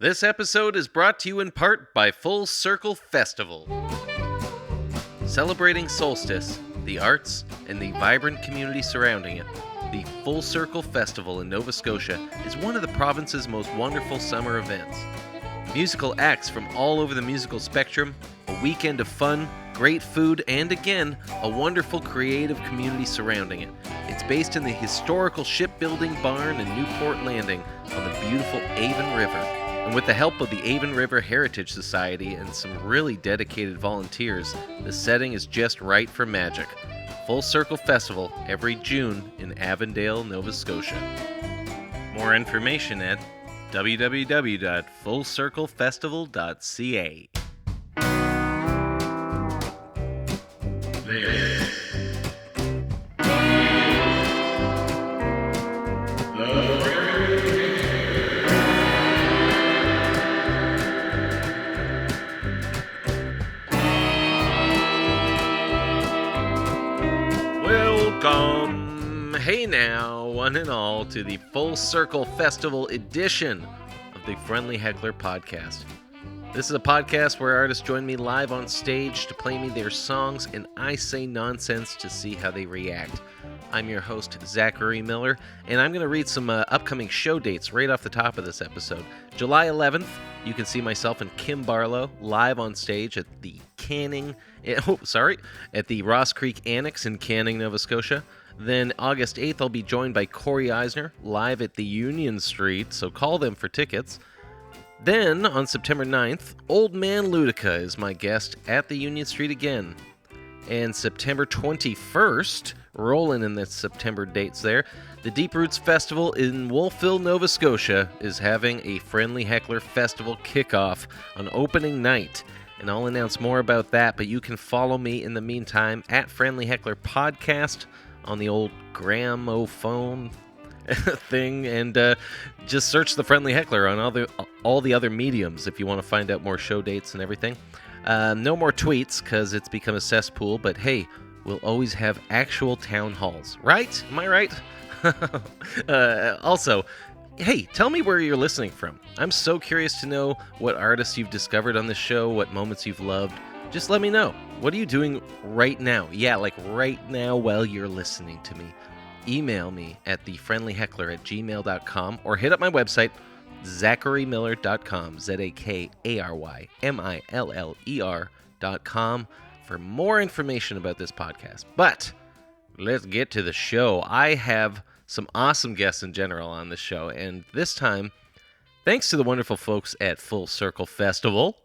This episode is brought to you in part by Full Circle Festival. Celebrating solstice, the arts, and the vibrant community surrounding it, the Full Circle Festival in Nova Scotia is one of the province's most wonderful summer events. Musical acts from all over the musical spectrum, a weekend of fun, great food, and again, a wonderful creative community surrounding it. It's based in the historical shipbuilding barn in Newport Landing on the beautiful Avon River. And with the help of the Avon River Heritage Society and some really dedicated volunteers, the setting is just right for magic. Full Circle Festival every June in Avondale, Nova Scotia. More information at www.fullcirclefestival.ca. Welcome, hey now, one and all, to the Full Circle Festival edition of the Friendly Heckler podcast. This is a podcast where artists join me live on stage to play me their songs, and I say nonsense to see how they react. I'm your host, Zakary Miller, and I'm going to read some upcoming show dates right off the top of this episode. July 11th, you can see myself and Kim Barlow live on stage at the at the Ross Creek Annex in Canning, Nova Scotia. Then August 8th, I'll be joined by Corey Eisner live at the Union Street, so call them for tickets. Then, on September 9th, Old Man Ludica is my guest at the Union Street again. And September 21st, rolling in the September dates there, the Deep Roots Festival in Wolfville, Nova Scotia is having a Friendly Heckler Festival kickoff on opening night. And I'll announce more about that, but you can follow me in the meantime at Friendly Heckler Podcast on the old gramophone thing, and just search the Friendly Heckler on all the other mediums if you want to find out more show dates and everything. No more tweets because it's become a cesspool, but hey, we'll always have actual town halls, right? Am I right? Also, hey, tell me where you're listening from. I'm so curious to know what artists you've discovered on this show, what moments you've loved. Just let me know. What are you doing right now? Yeah, like right now while you're listening to me. Email me at thefriendlyheckler@gmail.com or hit up my website, zakarymiller.com, ZAKARYMILLER.com, for more information about this podcast. But let's get to the show. I have some awesome guests in general on this show, and this time, thanks to the wonderful folks at Full Circle Festival,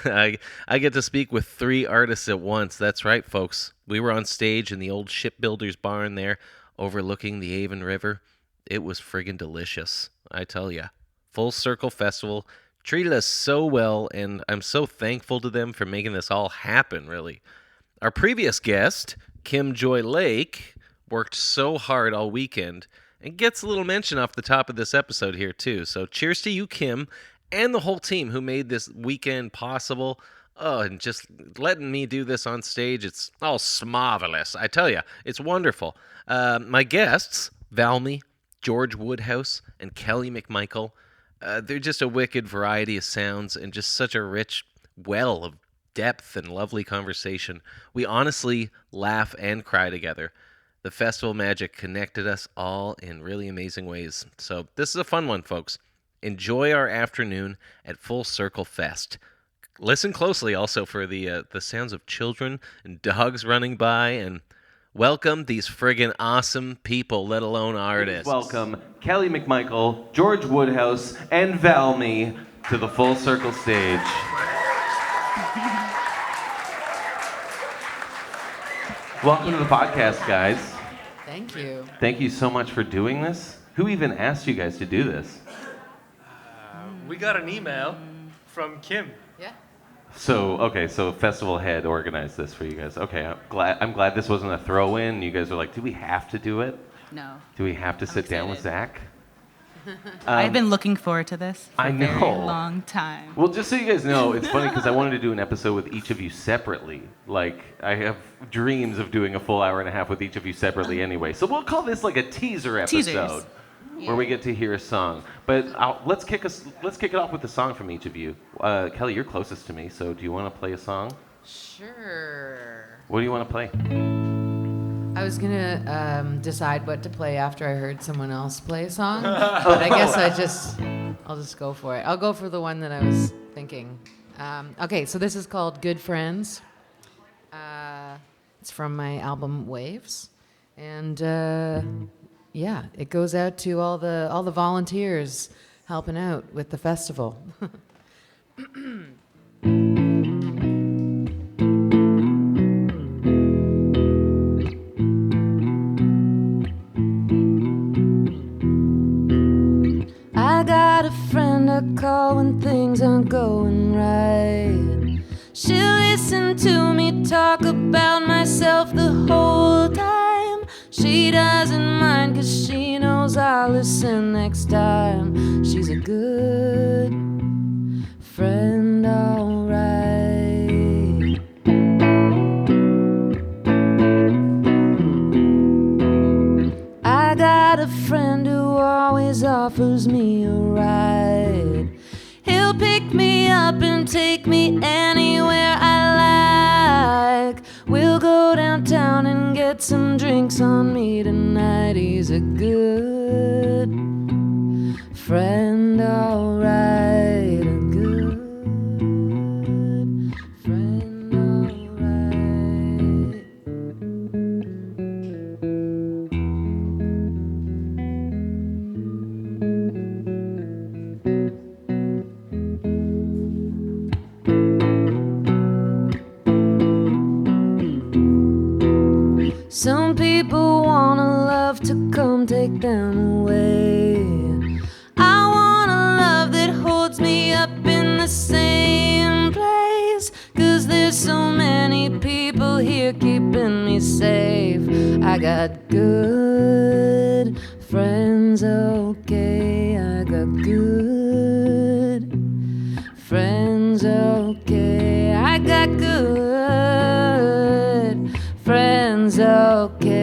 I get to speak with three artists at once. That's right, folks. We were on stage in the old shipbuilder's barn there, overlooking the Avon River. It was friggin' delicious, I tell ya. Full Circle Festival treated us so well, and I'm so thankful to them for making this all happen, really. Our previous guest, Kim Joy Lake, worked so hard all weekend and gets a little mention off the top of this episode here, too. So cheers to you, Kim, and the whole team who made this weekend possible. Oh, and just letting me do this on stage, it's all smarvelous. I tell you, it's wonderful. My guests, Valmy, George Woodhouse, and Kelly McMichael, they're just a wicked variety of sounds and just such a rich well of depth and lovely conversation. We honestly laugh and cry together. The festival magic connected us all in really amazing ways. So this is a fun one, folks. Enjoy our afternoon at Full Circle Fest. Listen closely also for the sounds of children and dogs running by, and welcome these friggin' awesome people, let alone artists. Welcome Kelly McMichael, George Woodhouse, and Valmy to the Full Circle stage. Welcome to the podcast, guys. Thank you. Thank you so much for doing this. Who even asked you guys to do this? We got an email from Kim. Yeah. So festival head organized this for you guys. Okay, I'm glad this wasn't a throw-in. You guys are like, do we have to do it? No. Do we have to sit down with Zach? I've been looking forward to this for I a very know. long time. Well, just so you guys know, it's funny because I wanted to do an episode with each of you separately. Like, I have dreams of doing a full hour and a half with each of you separately anyway. So we'll call this like a teaser episode. Teasers. where we get to hear a song. But let's kick it off with a song from each of you. Kelly, you're closest to me, so do you want to play a song? Sure. What do you want to play? I was gonna decide what to play after I heard someone else play a song, but I guess I'll just go for it. I'll go for the one that I was thinking. Okay, so this is called "Good Friends." It's from my album Waves, and yeah, it goes out to all the volunteers helping out with the festival. I got a friend I call when things aren't going right. She'll listen to me talk about myself the whole time. She doesn't mind 'cause she knows I'll listen next time. She's a good friend, alright. I got a friend who always offers me a ride. He'll pick me up and take me anywhere I like. We'll go downtown and get some drinks on me tonight. He's a good friend, alright. A good friend, alright. Some people want a love to come take them away. I want a love that holds me up in the same place. 'Cause there's so many people here keeping me safe. I got good friends, okay. I got good friends, okay. I got good friends, okay.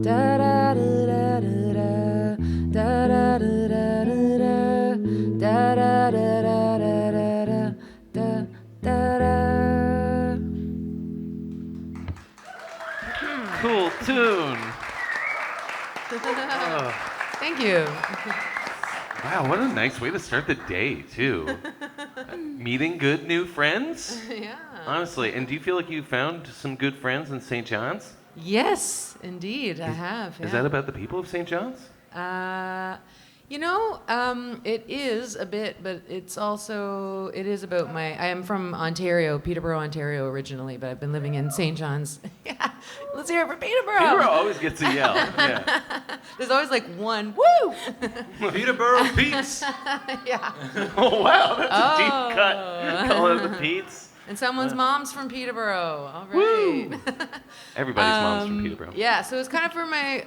Da da da da da da da da da da da da da da. Cool tune. Thank you. Wow, what a nice way to start the day, too. Meeting good new friends? Yeah. Honestly, and do you feel like you found some good friends in St. John's? Yes, indeed, I have. Is yeah. that about the people of St. John's? It is a bit, but it is about I am from Ontario, Peterborough, Ontario originally, but I've been living in St. John's. Yeah, let's hear it for Peterborough. Peterborough always gets a yell. Yeah. There's always like one, woo! Peterborough Pete's. Yeah. Oh, wow, that's a deep cut. Calling it the Pete's. And someone's mom's from Peterborough. All right. Everybody's mom's from Peterborough. Yeah, so it's kind of for my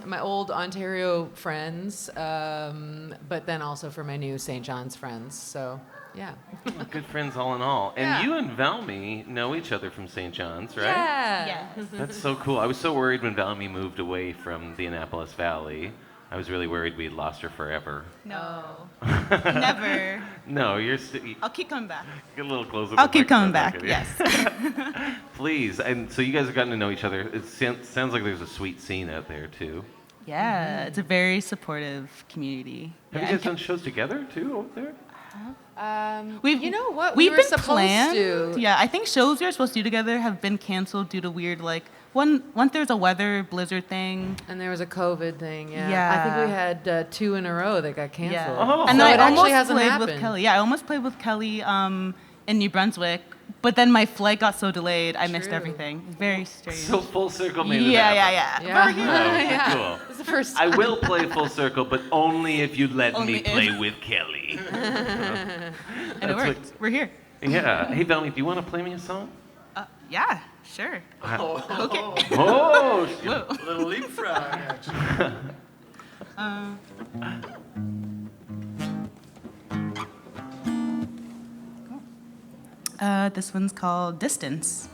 my old Ontario friends, but then also for my new St. John's friends. So, yeah. Good friends all in all. And Yeah. you and Valmy know each other from St. John's, right? Yeah. Yes. That's so cool. I was so worried when Valmy moved away from the Annapolis Valley. I was really worried we'd lost her forever. No. Never. No, you're I'll keep coming back. get a little closer. I'll keep coming back. Yes. Please. And so you guys have gotten to know each other. It sounds like there's a sweet scene out there too. Yeah, it's a very supportive community. Have Yeah, you guys done shows together too out there? You know what? We've were been supposed planned. to. Yeah, I think shows we were supposed to do together have been canceled due to weird once there's a weather blizzard thing. And there was a COVID thing, yeah. Yeah. I think we had 2 in a row that got canceled. Yeah. Oh. And So then it I actually almost hasn't played happened. with Kelly. Yeah, I almost played with Kelly in New Brunswick, but then my flight got so delayed, I missed True. everything. Very strange. So full circle made it yeah, happen. yeah, yeah. Yeah. We're here. Oh, Yeah. cool. It's the first I will play full circle, but only if you let Only me if. play with Kelly. And it That's worked. We're here. Yeah. Hey, Valmy, do you want to play me a song? Yeah, sure. Okay. Oh, Whoa. Little leapfrog action. This one's called Distance.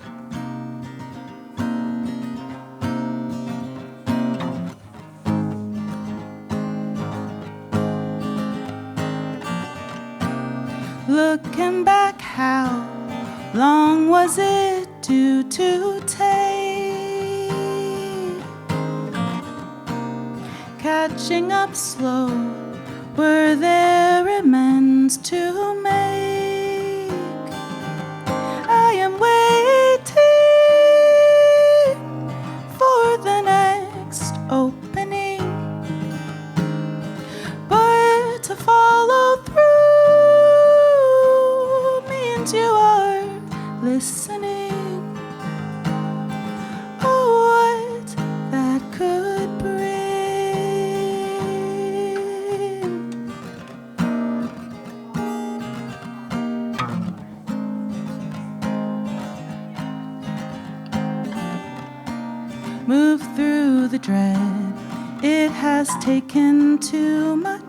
Looking back, how long was it due to take? Catching up slow, were there amends to make? I am waiting for the next opening, but to follow through means you are listening. Oh, what that could bring. Move through the dread, it has taken too much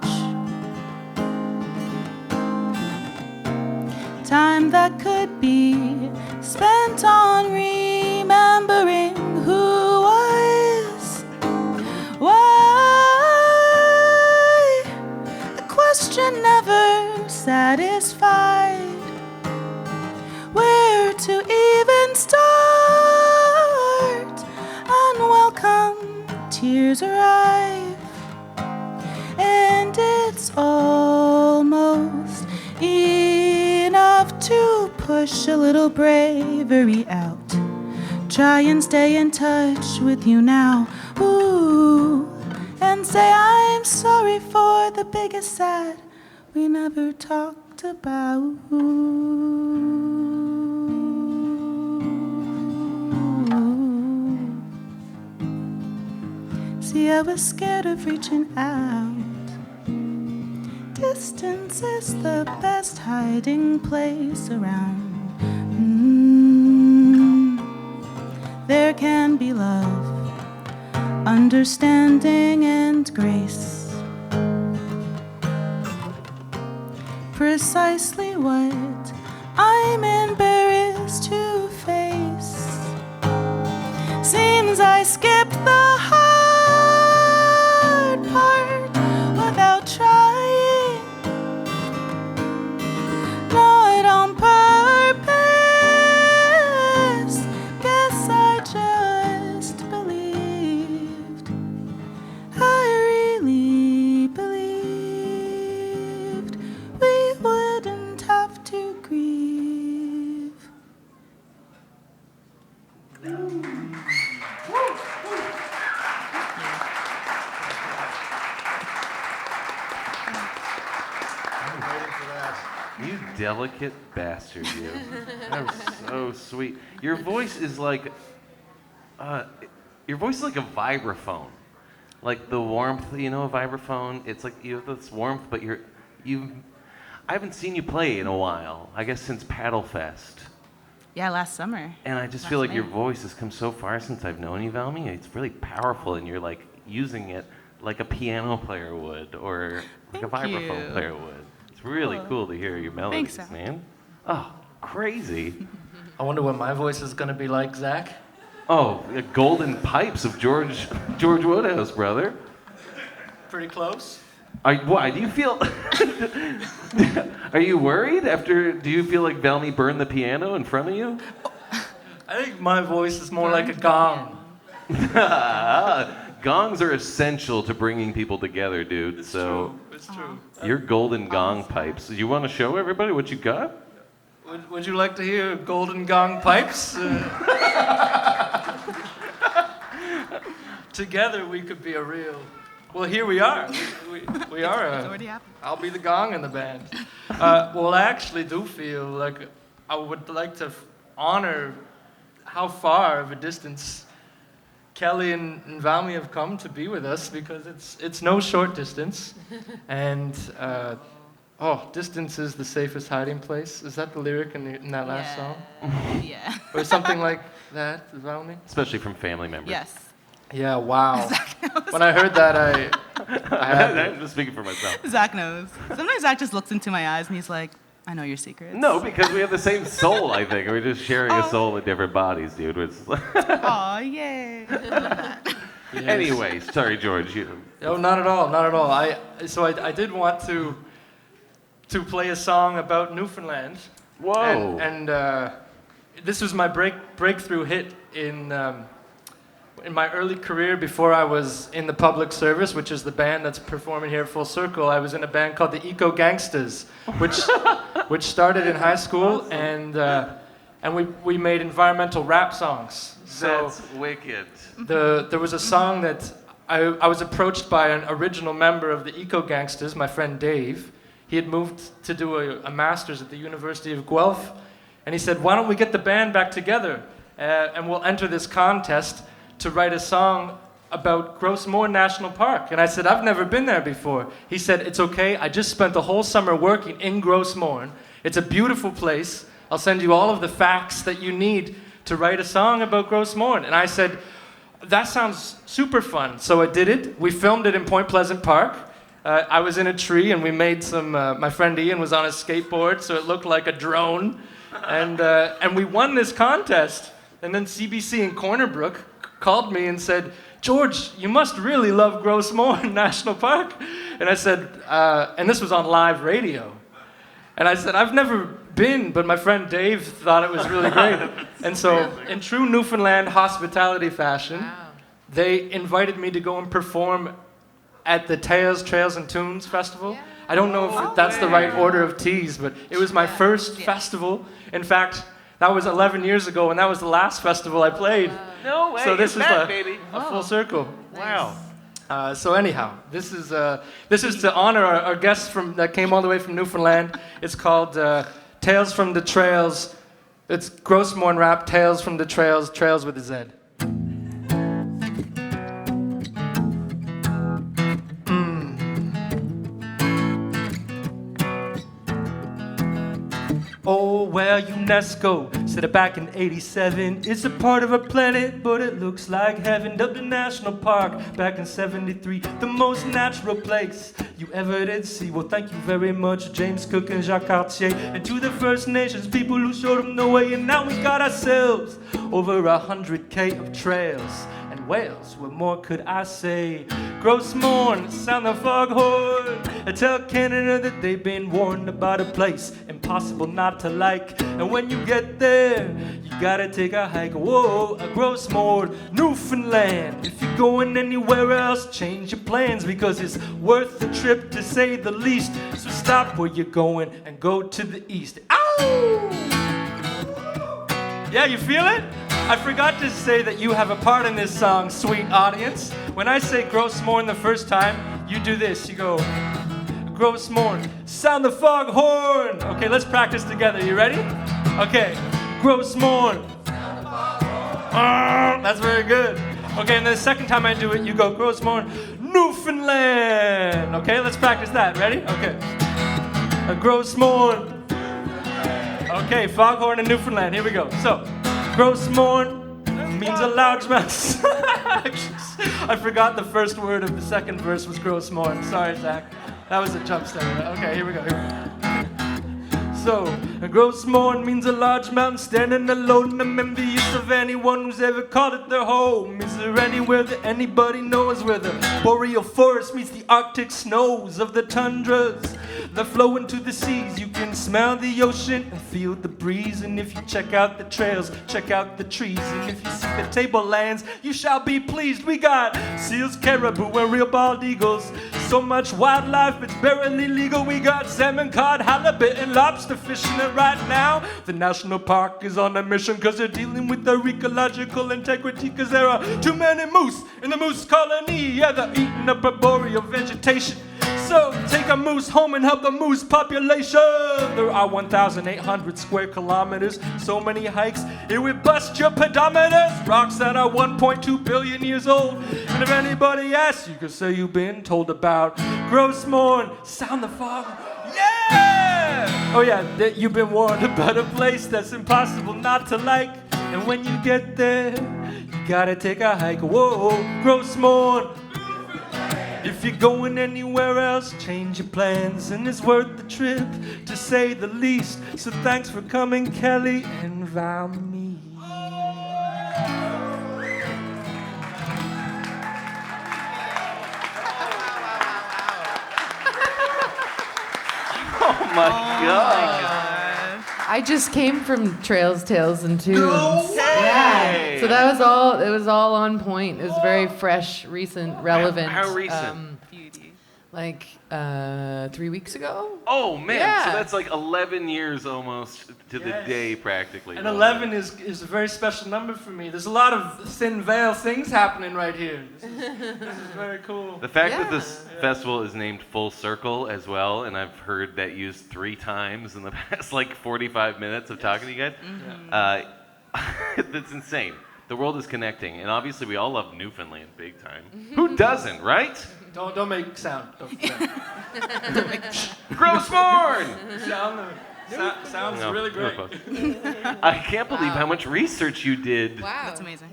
time that could be spent on remembering who was. Why? The question never satisfied. Where to even start? Unwelcome tears arrive, and it's almost enough to push a little bravery out. Try and stay in touch with you now. Ooh, and say I'm sorry for the biggest sad we never talked about. See, I was scared of reaching out. Distance is the best hiding place around. There can be love, understanding, and grace. Precisely what I'm embarrassed to face. Seems I skipped the hard part without trying. Not on purpose. Guess I just believed. I really believed we wouldn't have to grieve. You delicate bastard, you. That was so sweet. Your voice is like, a vibraphone. Like the warmth, you know, a vibraphone. It's like you have this warmth, but I haven't seen you play in a while. I guess since Paddle Fest. Yeah, last summer. And I just feel like your voice has come so far since I've known you, Valmy. It's really powerful, and you're like using it like a piano player would, or like a vibraphone player would. It's really cool to hear your melodies, Thanks, man. Oh, crazy. I wonder what my voice is going to be like, Zach. Oh, the golden pipes of George Woodhouse, brother. Pretty close. Why do you feel? Are you worried after? Do you feel like Valmy burned the piano in front of you? I think my voice is more like a gong. Gongs are essential to bringing people together, dude. It's true. It's true. Your golden gong pipes. Do you want to show everybody what you got? Would you like to hear golden gong pipes? Together we could be a real. Well, here we are. We are. It's already happened. I'll be the gong in the band. Well, I actually do feel like I would like to honor how far of a distance Kelly and Valmy have come to be with us, because it's no short distance, and distance is the safest hiding place. Is that the lyric in that last song? Yeah. Or something like that, Valmy? Especially from family members. Yes. Yeah, wow. When I heard that, I had I'm just speaking for myself. Zach knows. Sometimes Zach just looks into my eyes and he's like, I know your secrets. No, because we have the same soul, I think. We're just sharing a soul in different bodies, dude. Aw, yay. Anyway, sorry, George. Oh, not at all, not at all. I did want to play a song about Newfoundland. Whoa. And this was my breakthrough hit in my early career before I was in the public service, which is the band that's performing here at Full Circle. I was in a band called the Eco Gangsters, which started in high school, Awesome. and we made environmental rap songs. So That's wicked. there was a song that I was approached by an original member of the Eco Gangsters, my friend Dave. He had moved to do a master's at the University of Guelph, and he said, "Why don't we get the band back together, and we'll enter this contest to write a song about Gros Morne National Park." And I said, "I've never been there before." He said, "It's okay, I just spent the whole summer working in Gros Morne. It's a beautiful place. I'll send you all of the facts that you need to write a song about Gros Morne." And I said, "That sounds super fun." So I did it. We filmed it in Point Pleasant Park. I was in a tree, and we made some, my friend Ian was on a skateboard, so it looked like a drone. And we won this contest. And then CBC in Corner Brook called me and said, "George, you must really love Gros Morne National Park." And I said, and this was on live radio. And I said, "I've never been, but my friend Dave thought it was really great." And so, in true Newfoundland hospitality fashion, they invited me to go and perform at the Tales, Trails, and Tunes Festival. I don't know if that's the right order of T's, but it was my first festival. In fact, that was 11 years ago, and that was the last festival I played. No way. So this is baby. a full circle. Wow. So anyhow, this is to honor our guests that came all the way from Newfoundland. It's called Tales from the Trails. It's Gros Morne rap, Tales from the Trails, Trails with a Z. Oh, well, UNESCO said it back in 87. It's a part of a planet, but it looks like heaven. Dubbed a national park back in 73. The most natural place you ever did see. Well, thank you very much, James Cook and Jacques Cartier. And to the First Nations people who showed them the way. And now we got ourselves over 100K of trails and whales. What more could I say? Gros Morne, sound the foghorn, and tell Canada that they've been warned about a place impossible not to like. And when you get there, you gotta take a hike. Whoa, a Gros Morne, Newfoundland. If you're going anywhere else, change your plans, because it's worth the trip to say the least. So stop where you're going and go to the east. Ow! Yeah, you feel it? I forgot to say that you have a part in this song, sweet audience. When I say Gros Morne the first time, you do this. You go, Gros Morne, sound the foghorn. Okay, let's practice together. You ready? Okay, Gros Morne. That's very good. Okay, and then the second time I do it, you go, Gros Morne, Newfoundland. Okay, let's practice that. Ready? Okay. Gros Morne. Okay, foghorn and Newfoundland. Here we go. So, Gros Morne means a largemouth. I forgot the first word of the second verse was Gros Morne. Sorry, Zach. That was a jump start. Okay, here we go. So, Gros Morne means a large mountain standing alone, envious of anyone who's ever called it their home. Is there anywhere that anybody knows where the boreal forest meets the Arctic snows of the tundras that flow into the seas? You can smell the ocean and feel the breeze. And if you check out the trails, check out the trees. And if you see the tablelands, you shall be pleased. We got seals, caribou, and real bald eagles. So much wildlife, it's barely legal. We got salmon, cod, halibut, and lobster fishing it right now. The national park is on a mission, cause they're dealing with their ecological integrity, cause there are too many moose in the moose colony. Yeah, they're eating up arboreal vegetation. So take a moose home and help the moose population. There are 1,800 square kilometers, so many hikes, it would bust your pedometers. Rocks that are 1.2 billion years old. And if anybody asks, you can say you've been told about Gros Morne, sound the fog. Yeah! Oh yeah, that you've been warned about a place that's impossible not to like. And when you get there, you gotta take a hike. Whoa, Gros Morne. If you're going anywhere else, change your plans, and it's worth the trip, to say the least. So thanks for coming, Kelly and Valmy. Oh my God. I just came from Trails, Tales, and Tunes. way! Yeah. So that was all. It was all on point. It was very fresh, recent, relevant. How recent? Beauty. Like 3 weeks ago. Oh man, Yeah. so that's like 11 years almost to the Yes. day practically. And 11 is a very special number for me. There's a lot of thin veil things happening right here. This is very cool. The fact that Yeah. this festival is named Full Circle as well, and I've heard that used 3 times in the past like 45 minutes of talking to you guys, that's insane. The world is connecting, and obviously we all love Newfoundland big time. Who doesn't, right? Don't make sound. Gross Morn! Sounds No, really you were great. close. I can't believe how much research you did. Wow. That's amazing.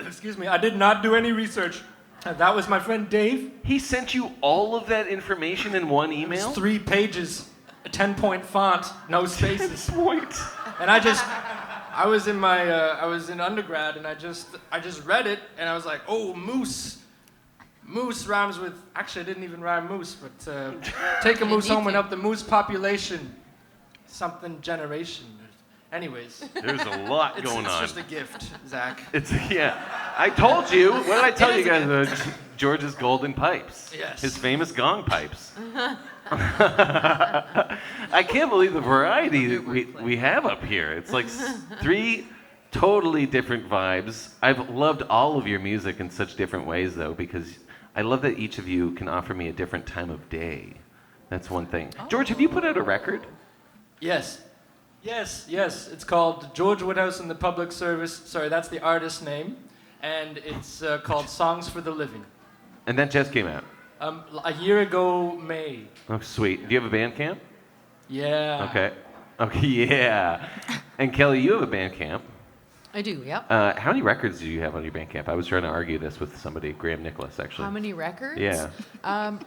Excuse me, I did not do any research. That was my friend Dave. He sent you all of that information in one It's email? 3 pages, a 10-point font, no spaces. Point. And I was in undergrad, and I just read it, and I was like, oh, moose. Moose rhymes with, actually, it didn't even rhyme moose, but take a moose home and up the moose population, something generation. Anyways, There's a lot going it's on. just a gift, Zach. It's yeah. I told you. What did I tell you guys about George's golden pipes? Yes. His famous gong pipes. I can't believe the variety that we have up here. It's like 3 totally different vibes. I've loved all of your music in such different ways, though, because I love that each of you can offer me a different time of day. That's one thing. George, have you put out a record? Yes. It's called George Woodhouse and the Public Service. Sorry, that's the artist's name. And it's called Songs for the Living. And that just came out. A year ago, May. Oh, sweet. Do you have a Bandcamp? Yeah. Okay, yeah. And Kelly, you have a Bandcamp. I do. Yep. How many records do you have on your Bandcamp? I was trying to argue this with somebody, Graham Nicholas, actually. How many records? Yeah.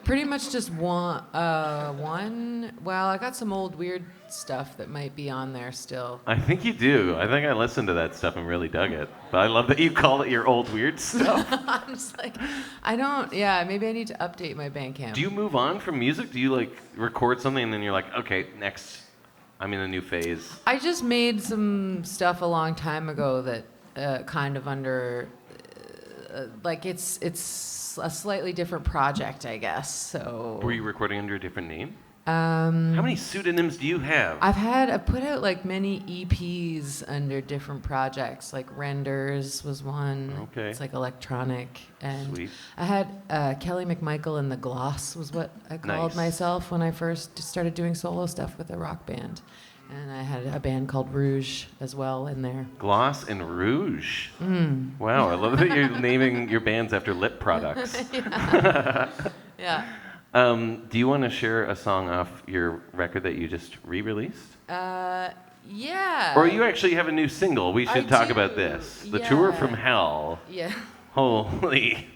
Pretty much just one. Well, I got some old weird stuff that might be on there still. I think you do. I think I listened to that stuff and really dug it. But I love that you call it your old weird stuff. I'm just like, I don't. Yeah, maybe I need to update my Bandcamp. Do you move on from music? Do you like record something and then you're like, okay, next, I'm in a new phase? I just made some stuff a long time ago that kind of under, like it's a slightly different project, I guess. So. Were you recording under a different name? How How many pseudonyms do you have? I put out like many EPs under different projects, like Renders was one. Okay. It's like electronic. And Sweet. I had Kelly McMichael and the Gloss was what I called Nice. myself when I first started doing solo stuff with a rock band. And I had a band called Rouge as well in there. Gloss and Rouge. Wow, I love that you're naming your bands after lip products. Yeah. Do you want to share a song off your record that you just re-released? Yeah. Or you actually have a new single. We should I talk do, about this. The Tour yeah. from Hell. Yeah. Holy.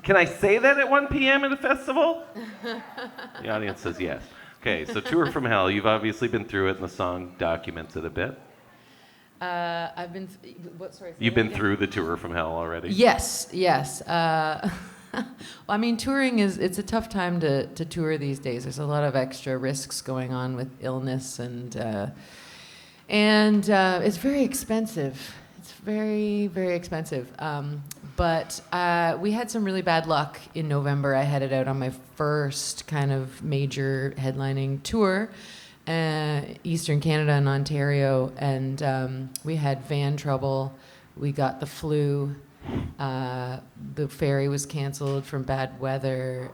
Can I say that at 1 p.m. at a festival? The audience says yes. Okay, so Tour from Hell. You've obviously been through it, and the song documents it a bit. I've been. What? Sorry. say You've that been again? through the Tour from Hell already? Yes. Well, I mean, touring it's a tough time to tour these days. There's a lot of extra risks going on with illness and it's very expensive. It's very, very expensive. But we had some really bad luck in November. I headed out on my first kind of major headlining tour, Eastern Canada and Ontario, and we had van trouble. We got the flu. The ferry was canceled from bad weather.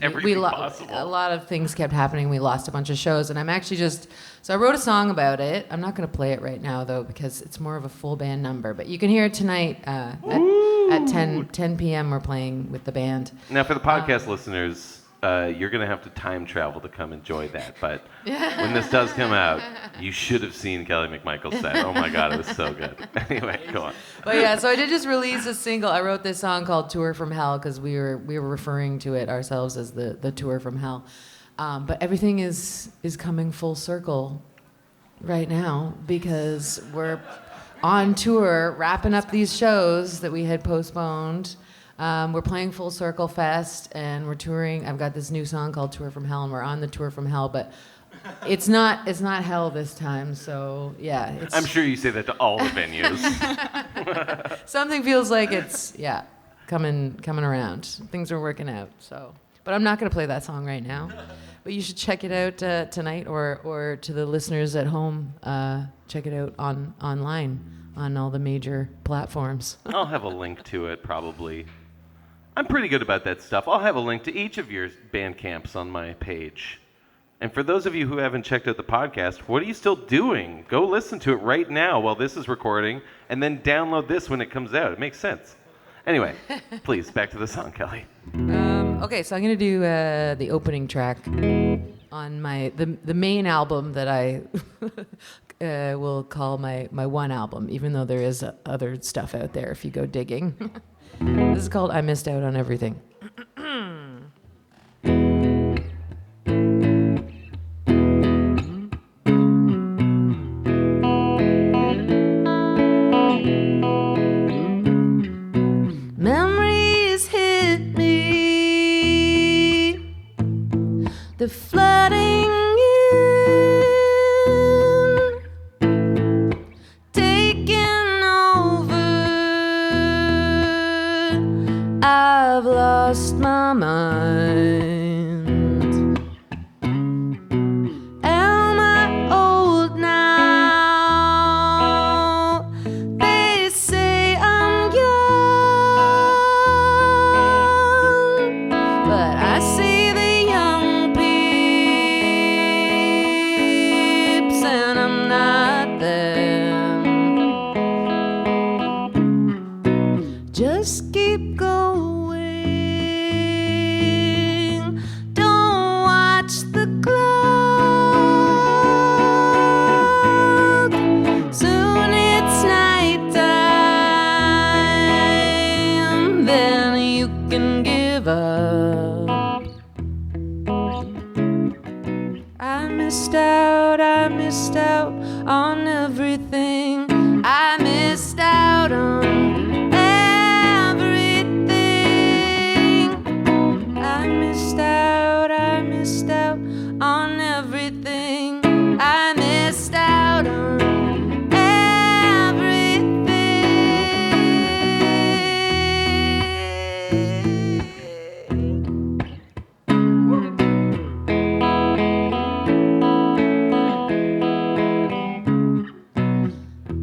Everything possible. A lot of things kept happening. We lost a bunch of shows, and I'm actually so I wrote a song about it. I'm not going to play it right now though because it's more of a full band number. But you can hear it tonight at 10 p.m. We're playing with the band. Now, for the podcast listeners, you're going to have to time travel to come enjoy that. But when this does come out, you should have seen Kelly McMichael's set. Oh my God, it was so good. Anyway, go on. But yeah, so I did just release a single. I wrote this song called "Tour from Hell" because we were referring to it ourselves as the tour from hell. But everything is coming full circle right now because we're on tour, wrapping up these shows that we had postponed. We're playing Full Circle Fest, and we're touring. I've got this new song called "Tour from Hell," and we're on the tour from hell, but it's not hell this time. So yeah, I'm sure you say that to all the venues. Something feels like it's coming around. Things are working out. So, but I'm not going to play that song right now. But you should check it out tonight, or to the listeners at home, check it out online on all the major platforms. I'll have a link to it probably. I'm pretty good about that stuff. I'll have a link to each of your band camps on my page. And for those of you who haven't checked out the podcast, what are you still doing? Go listen to it right now while this is recording, and then download this when it comes out. It makes sense. Anyway, please, back to the song, Kelly. Okay, so I'm going to do the opening track on the main album that I will call my one album, even though there is other stuff out there if you go digging. This is called "I Missed Out on Everything." Memories hit me, the flooding in, taking over. I've lost my mind. Am I old now? They say I'm young, but I see the young peeps, and I'm not them. Just keep going. Don't watch the clock. Soon it's nighttime. Then you can give up. I missed out on everything. I missed out on everything. I missed out on everything. I missed out on everything.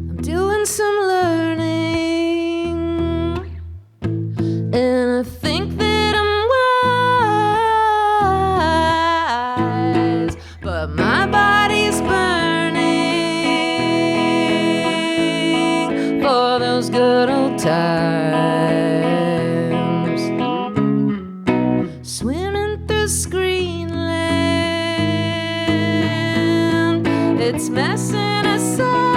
I'm doing some learning, and I think that I'm wise, but my body's burning for those good old times. Swimming through Screenland, it's messing us up.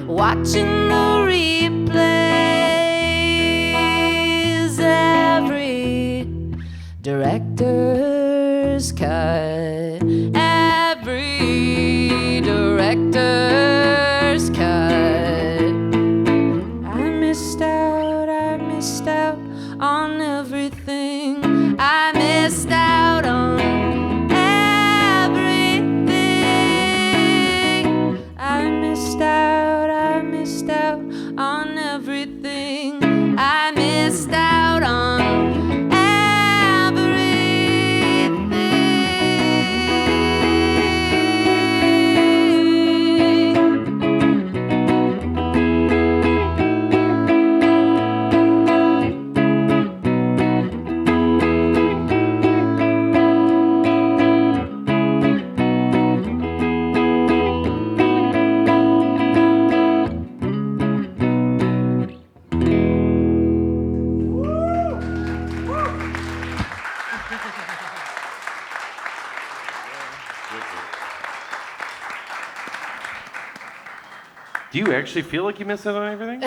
Watching the replays, every director's cut, every director's cut. I missed out on everything. I missed out on everything. I missed out on everything. I missed out on everything. Do you actually feel like you miss out on everything?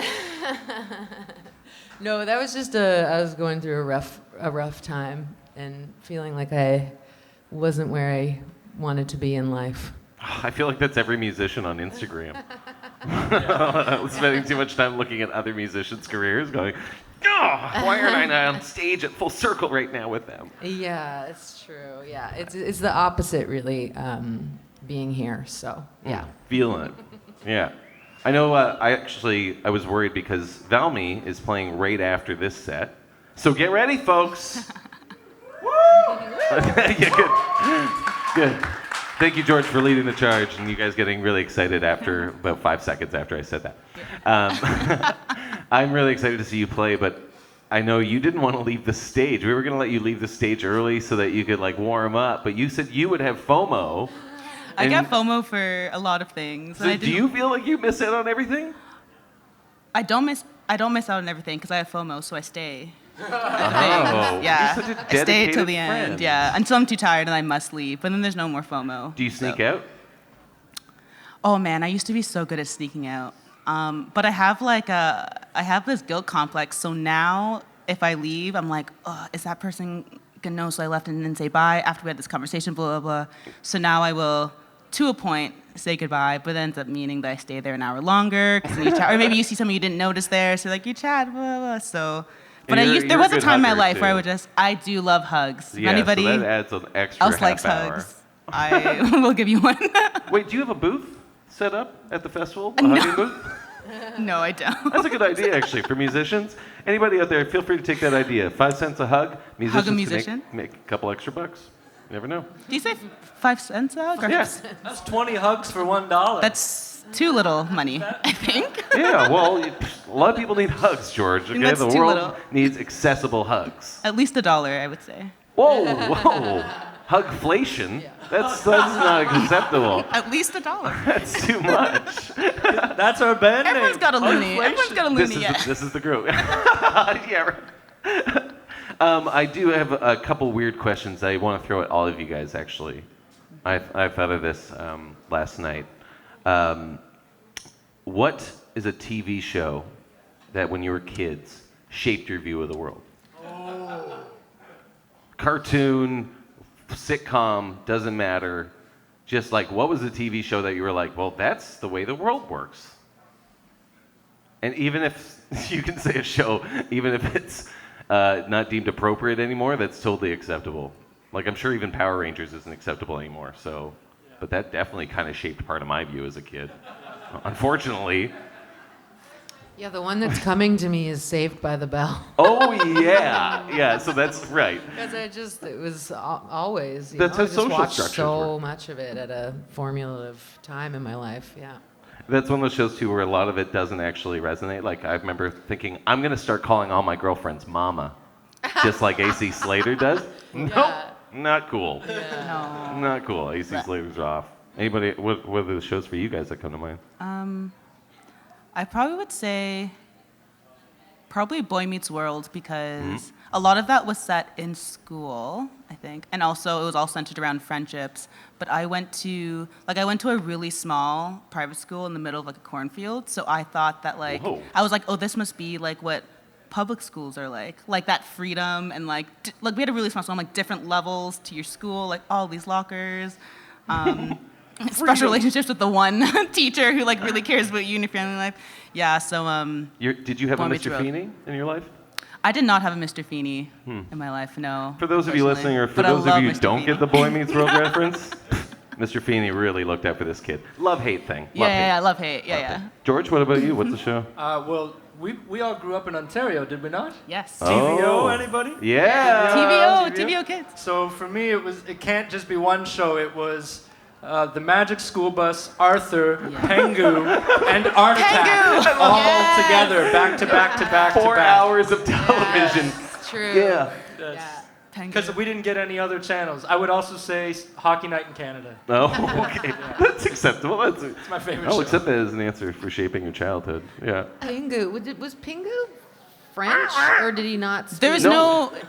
No, that was just I was going through a rough time and feeling like I wasn't where I wanted to be in life. I feel like that's every musician on Instagram. Spending too much time looking at other musicians' careers, going, "Oh, why aren't I not on stage at Full Circle right now with them?" Yeah, it's true. Yeah, it's the opposite, really, being here. So yeah. Feeling it. Yeah. I know. I was worried because Valmy is playing right after this set. So get ready, folks. Woo! Yeah, good. Thank you, George, for leading the charge, and you guys getting really excited after about 5 seconds after I said that. I'm really excited to see you play, but I know you didn't want to leave the stage. We were going to let you leave the stage early so that you could like warm up, but you said you would have FOMO. I get FOMO for a lot of things. So do you feel like you miss out on everything? I don't miss out on everything because I have FOMO, so I stay. Oh, Yeah, you're such a I stay dedicated till the friend. end. Yeah, until I'm too tired and I must leave. But then there's no more FOMO. Do you sneak so. out? Oh man, I used to be so good at sneaking out. But I have this guilt complex. So now if I leave, I'm like, oh, is that person gonna know? So I left and didn't say bye after we had this conversation. Blah blah blah. So now I will, to a point, say goodbye, but it ends up meaning that I stay there an hour longer. Or maybe you see something you didn't notice there. So like you chat, blah blah. So. But there was a time in my life where I do love hugs. If anybody so that adds an extra else likes half hour. hugs, I will give you one. Wait, do you have a booth set up at the festival? A hugging booth? No, I don't. That's a good idea, actually, for musicians. Anybody out there, feel free to take that idea. 5 cents a hug. Musicians Hug a musician? can make a couple extra bucks. You never know. Do you say 5 cents a hug? Or Yes. That's 20 hugs for $1. That's too little money, I think. Yeah, well, a lot of people need hugs, George. Okay, that's the too world little. needs accessible hugs. At least $1, I would say. Whoa, hugflation. That's not acceptable. At least $1. That's too much. That's our band name. Everyone's got a loony. Hugflation. Everyone's got a loony. Yeah. This is the group. Yeah. Right. I do have a couple weird questions I want to throw at all of you guys. Actually, I thought of this last night. What is a TV show that, when you were kids, shaped your view of the world? Oh. Cartoon, sitcom, doesn't matter. Just like, what was a TV show that you were like, well, that's the way the world works? And even if you can say a show, even if it's not deemed appropriate anymore, that's totally acceptable. Like, I'm sure even Power Rangers isn't acceptable anymore. So, but that definitely kind of shaped part of my view as a kid. Unfortunately. Yeah, the one that's coming to me is Saved by the Bell. Oh yeah. So that's right. Because it was always. That's how I just social watched structures so work. much of it at a formulative time in my life. Yeah. That's one of those shows too where a lot of it doesn't actually resonate. Like, I remember thinking, I'm gonna start calling all my girlfriends Mama, just like AC Slater does. Nope, not cool. Yeah. No. Not cool. AC Slater's off. Anybody? What are the shows for you guys that come to mind? I probably would say probably Boy Meets World, because a lot of that was set in school, I think, and also it was all centered around friendships. But I went to a really small private school in the middle of like a cornfield, so I thought that Whoa. I was like, oh, this must be like what public schools are like that freedom and like we had a really small school, like different levels to your school, like all these lockers. Special relationships with the one teacher who like really cares about you and your family life. Yeah, so Did you have a Boy Meets Mr. World. Feeney in your life? I did not have a Mr. Feeney in my life, no. For those of you listening, or for But I those of love you who Mr. don't Feeney. get the Boy Meets World reference, Mr. Feeney really looked out for this kid. Love-hate thing. Yeah, love hate. Yeah. George, what about you? What's the show? Well, we all grew up in Ontario, did we not? Yes. TVO, anybody? Yeah. TVO kids. So for me, it can't just be one show. It was the Magic School Bus, Arthur, Pingu, and Art Attack, all together, back to back to back to 4 back. hours of television. It's true. Yeah. Because we didn't get any other channels. I would also say Hockey Night in Canada. Oh, okay. That's acceptable. It's my favorite I'll show. accept that as an answer for shaping your childhood. Yeah. Pingu. Was Pingu French, or did he not speak? There was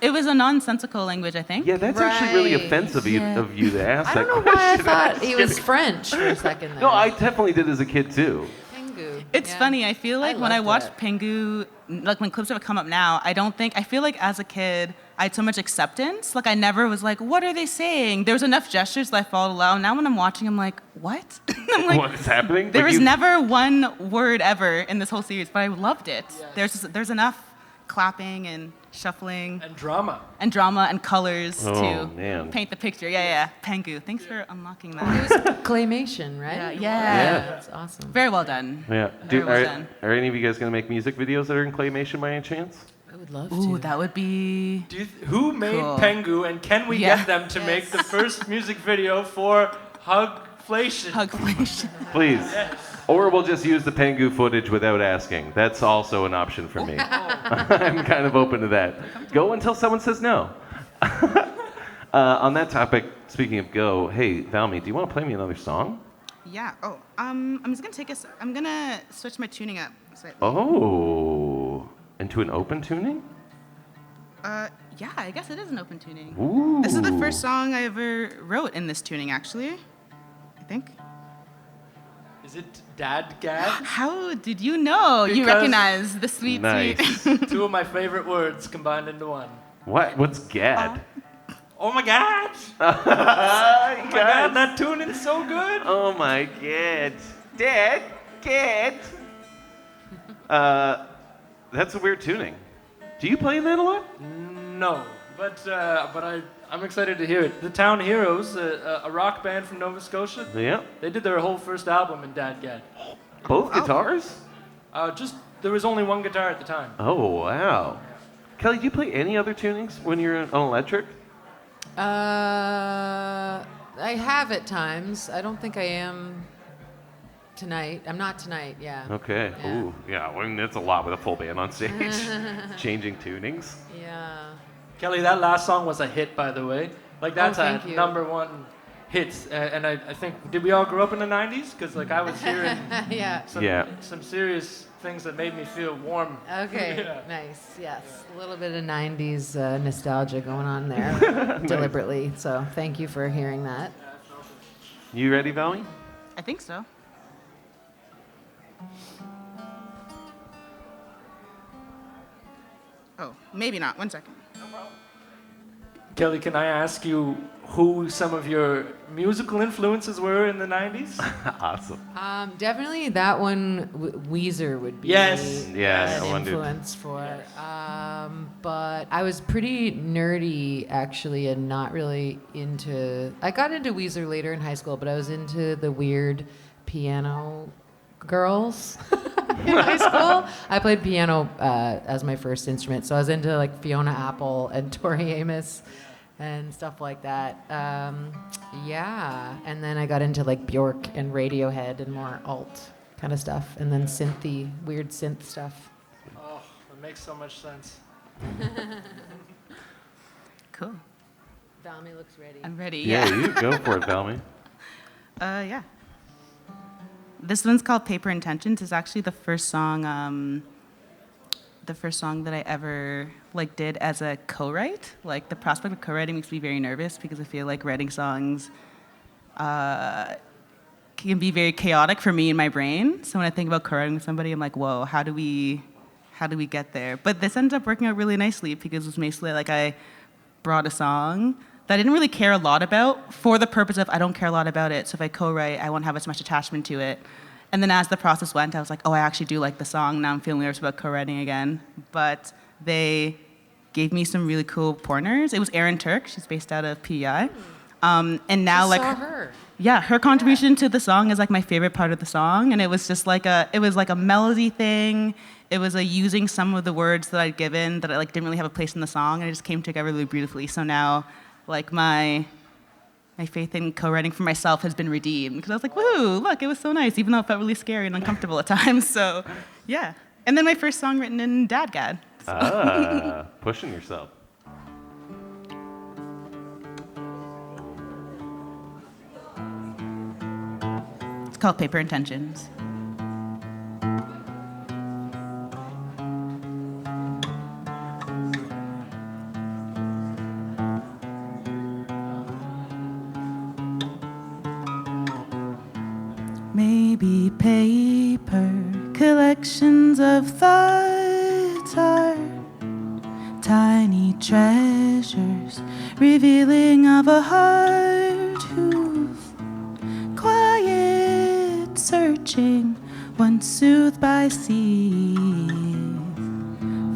it was a nonsensical language, I think. Yeah, that's actually really Right. offensive of you to ask I that don't know question. why I I'm thought just he was kidding. French for a second there. No, I definitely did as a kid too. Pingu. It's funny. I feel like when I loved watch it. Pingu, like when clips have come up now, I feel like as a kid, I had so much acceptance. Like I never was like, what are they saying? There was enough gestures that I followed along. Now when I'm watching, I'm like, what? I'm like, What is happening? there Like was you- never one word ever in this whole series, but I loved it. There's enough clapping and shuffling And drama. and drama and colors Oh, to man. paint the picture. Yeah. Pingu. Thanks for unlocking It that. was claymation, right? Yeah. That's awesome. Very well done. Yeah. Very well done. Are any of you guys going to make music videos that are in claymation by any chance? I would love Ooh, to. that would be. Who made Cool. Pingu, and can we Yeah. get them to make the first music video for Hugflation? Hugflation. Please. Or we'll just use the Pingu footage without asking. That's also an option for me. I'm kind of open to that. Go until someone says no. On that topic, speaking of go, hey, Valmy, do you want to play me another song? Yeah. Oh, I'm just gonna take I'm gonna switch my tuning up slightly. Oh, into an open tuning? Yeah, I guess it is an open tuning. Ooh. This is the first song I ever wrote in this tuning, actually. I think. Is it Dad Gad? How did you know? You Because- recognize the sweet, Nice. sweet. Two of my favorite words combined into one. What? What's gad? Oh my God! Oh Oh my God, that tuning's so good! Oh my god. Dad, Gad. That's a weird tuning. Do you play that a lot? No, but I'm excited to hear it. The Town Heroes, a rock band from Nova Scotia, Yeah. they did their whole first album in Dad Gad. Both guitars? There was only one guitar at the time. Oh, wow. Kelly, do you play any other tunings when you're on electric? I have at times. I don't think I am tonight. I'm not tonight, yeah. Okay. Yeah. Ooh, yeah. Well, that's a lot with a full band on stage. Changing tunings. Yeah. Kelly, that last song was a hit, by the way. Like, that's a thank you. #1 hit. And I think, did we all grow up in the 90s? Because, like, I was hearing Yeah. some serious things that made me feel warm. Okay, Yeah. nice. Yes, a little bit of '90s nostalgia going on there, deliberately. So thank you for hearing that. You ready, Valmy? I think so. Oh, maybe not. 1 second. Kelly, can I ask you who some of your musical influences were in the 90s? Awesome. Definitely that one, Weezer would be Yes. Yeah, I an wondered. influence for. But I was pretty nerdy actually, and not really into. I got into Weezer later in high school, but I was into the weird piano girls in high school. I played piano as my first instrument, so I was into like Fiona Apple and Tori Amos and stuff like that. Yeah, and then I got into like Bjork and Radiohead and more alt kind of stuff, and then weird synth stuff. Oh, that makes so much sense. Cool. Valmy looks ready. I'm ready. Yeah, you go for it, Valmy. Yeah. This one's called Paper Intentions. It's actually the first song that I ever like did as a co-write. Like the prospect of co-writing makes me very nervous because I feel like writing songs can be very chaotic for me in my brain. So when I think about co-writing with somebody, I'm like, whoa, how do we get there? But this ended up working out really nicely because it was basically like I brought a song that I didn't really care a lot about for the purpose of I don't care a lot about it. So if I co-write, I won't have as much attachment to it. And then as the process went, I was like, oh, I actually do like the song. Now I'm feeling nervous about co-writing again. But they gave me some really cool pointers. It was Erin Turk. She's based out of PEI. And now I like saw her. yeah, her contribution to the song is like my favorite part of the song, and it was just like a melody thing. It was a using some of the words that I'd given that I like didn't really have a place in the song, and it just came together really beautifully. So now, like my faith in co-writing for myself has been redeemed because I was like, woo, look, it was so nice, even though it felt really scary and uncomfortable at times. So, yeah. And then my first song written in Dadgad. Pushing yourself. It's called Paper Intentions. Maybe paper collections of thoughts are tiny treasures revealing of a heart who's quiet searching, once soothed by seas,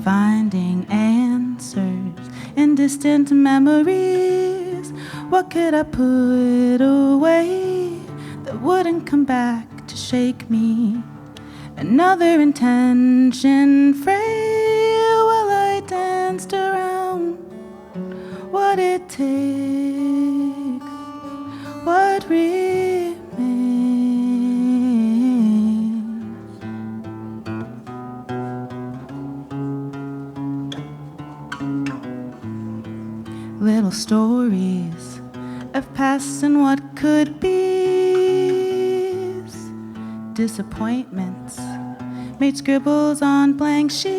finding answers in distant memories. What could I put away that wouldn't come back to shake me? Another intention frail while I danced around what it takes, what remains. Little stories of past and what could be, disappointments made scribbles on blank sheets,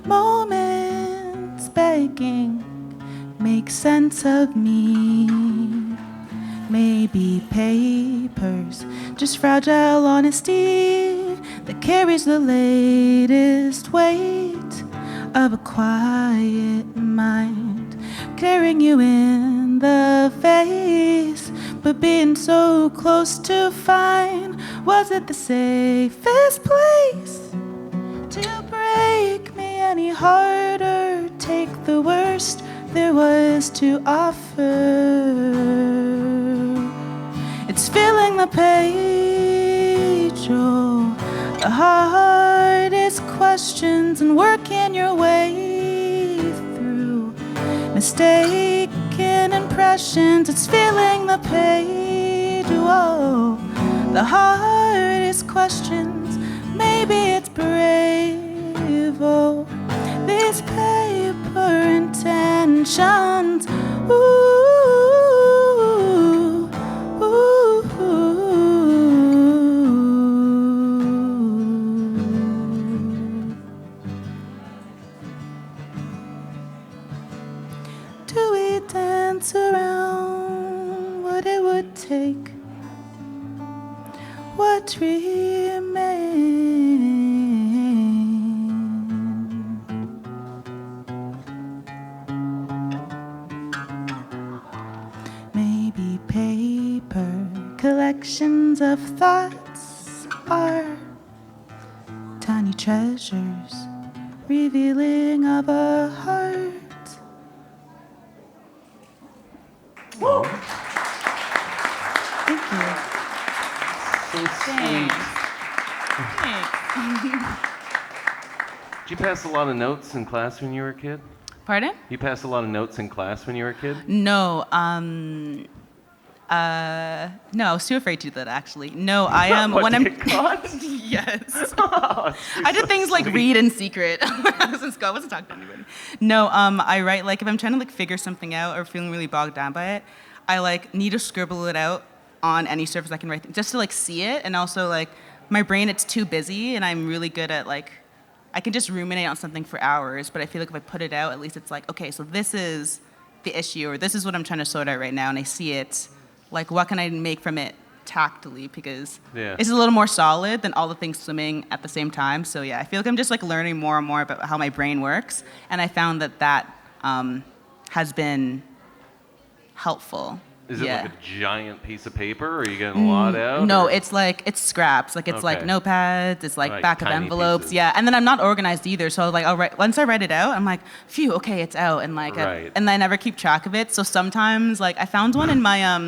moments begging make sense of me. Maybe papers, just fragile honesty that carries the latest weight of a quiet mind, staring you in the face, but being so close to find, was it the safest place to break me any harder? Take the worst there was to offer. It's filling the page, oh, the hardest questions and working your way through mistaken impressions. It's filling the page, oh, the hardest questions. Maybe it's brave, oh, these paper intentions. Ooh, ooh, do we dance around what it would take, what remains? Maybe paper collections of thoughts are tiny treasures revealing of a heart. Thank you. So sweet. Did you pass a lot of notes in class when you were a kid? Pardon? You passed a lot of notes in class when you were a kid? No, no, I was too afraid to do that, actually. No, I am, What, when to I'm, get caught? yes. Oh, I did things like read in secret when I was in school. I wasn't talking to anybody. No, I write, like, if I'm trying to, like, figure something out or feeling really bogged down by it, I, like, need to scribble it out on any surface I can write, just to, like, see it. And also, like, my brain, it's too busy, and I'm really good at, like, I can just ruminate on something for hours, but I feel like if I put it out, at least it's like, okay, so this is the issue, or this is what I'm trying to sort out right now, and I see it, like, what can I make from it tactily? Because it's a little more solid than all the things swimming at the same time. So yeah, I feel like I'm just, like, learning more and more about how my brain works, and I found that that has been helpful. Is it like a giant piece of paper, or are you getting a lot out? No, or? it's like, it's scraps. Like, it's like Okay. notepads, it's like Right, back of tiny envelopes. pieces. Yeah, and then I'm not organized either. So like, once I write it out, I'm like, phew, okay, it's out. And like, Right. and I never keep track of it. So sometimes, like, I found one in my,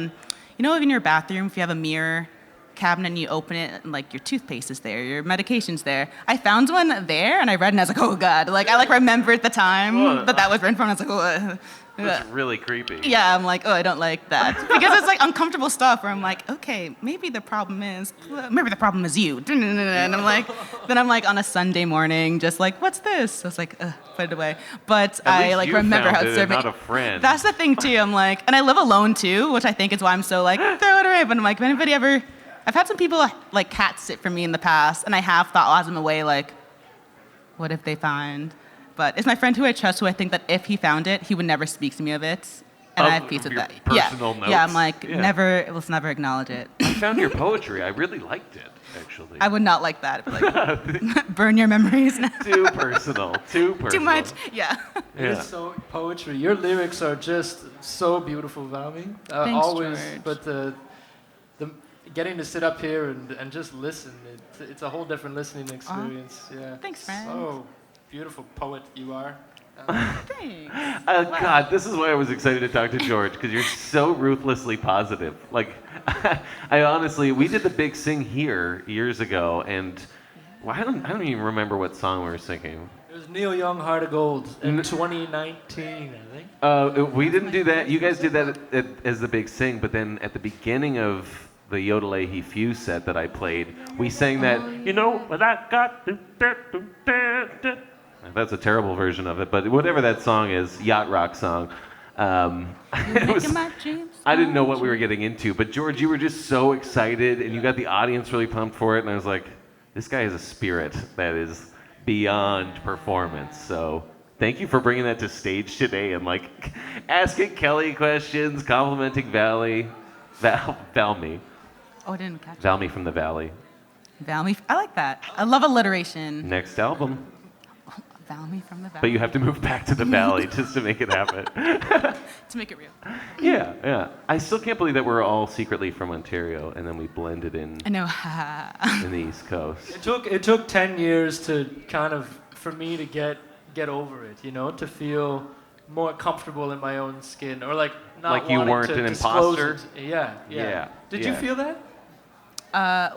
you know, in your bathroom, if you have a mirror cabinet and you open it, and like your toothpaste is there, your medication's there. I found one there, and I read it, and I was like, oh God. Like, I like remember at the time Whoa. that was written from. I was like, oh. That's really creepy. Yeah, I'm like, oh, I don't like that. Because it's like uncomfortable stuff where I'm like, okay, maybe the problem is you. And I'm like, then I'm like on a Sunday morning, just like, what's this? So it's like, put it away. But At I least like you remember found how it it's and serving. not a friend. That's the thing too. I'm like, and I live alone too, which I think is why I'm so like, throw it away. But I'm like, if anybody ever, I've had some people like cat sit for me in the past, and I have thought, as I'm away, like, what if they find? But it's my friend who I trust, who I think that if he found it, he would never speak to me of it. And I have peace with your that. personal Yeah, I'm notes? like, Yeah. let's never acknowledge it. found your poetry. I really liked it, actually. I would not like that. Like, burn your memories now. Too personal. Too personal. Too much. Yeah. Yeah. It's so poetry. Your lyrics are just so beautiful, Valmy. Thanks, Always, George. but the getting to sit up here and just listen, it's a whole different listening experience. Yeah. Thanks, friend. So beautiful poet you are. Thanks. God, this is why I was excited to talk to George, because you're so ruthlessly positive. Like, I honestly, we did the big sing here years ago, and well, I don't even remember what song we were singing. It was Neil Young, Heart of Gold in 2019, I think. We didn't do that. You guys did that as the big sing, but then at the beginning of the Yodelay He Fuse set that I played, we sang that, you know, what I got. That's a terrible version of it, but whatever that song is, yacht rock song. It was, I didn't know what we were getting into, but George, you were just so excited, and you got the audience really pumped for it, and I was like, this guy has a spirit that is beyond performance. So thank you for bringing that to stage today and like asking Kelly questions, complimenting Valmy. Oh, I didn't catch Valmy from the Valley. it. Valmy. I like that. I love alliteration. Next album. Valmy from the Valley. But you have to move back to the Valley just to make it happen. To make it real. Yeah. I still can't believe that we're all secretly from Ontario and then we blended in I know. in the East Coast. It took 10 years to kind of, for me to get over it, you know, to feel more comfortable in my own skin, or like not Like you wanting weren't to an disclose imposter? it. Yeah. Did you Yeah. feel that?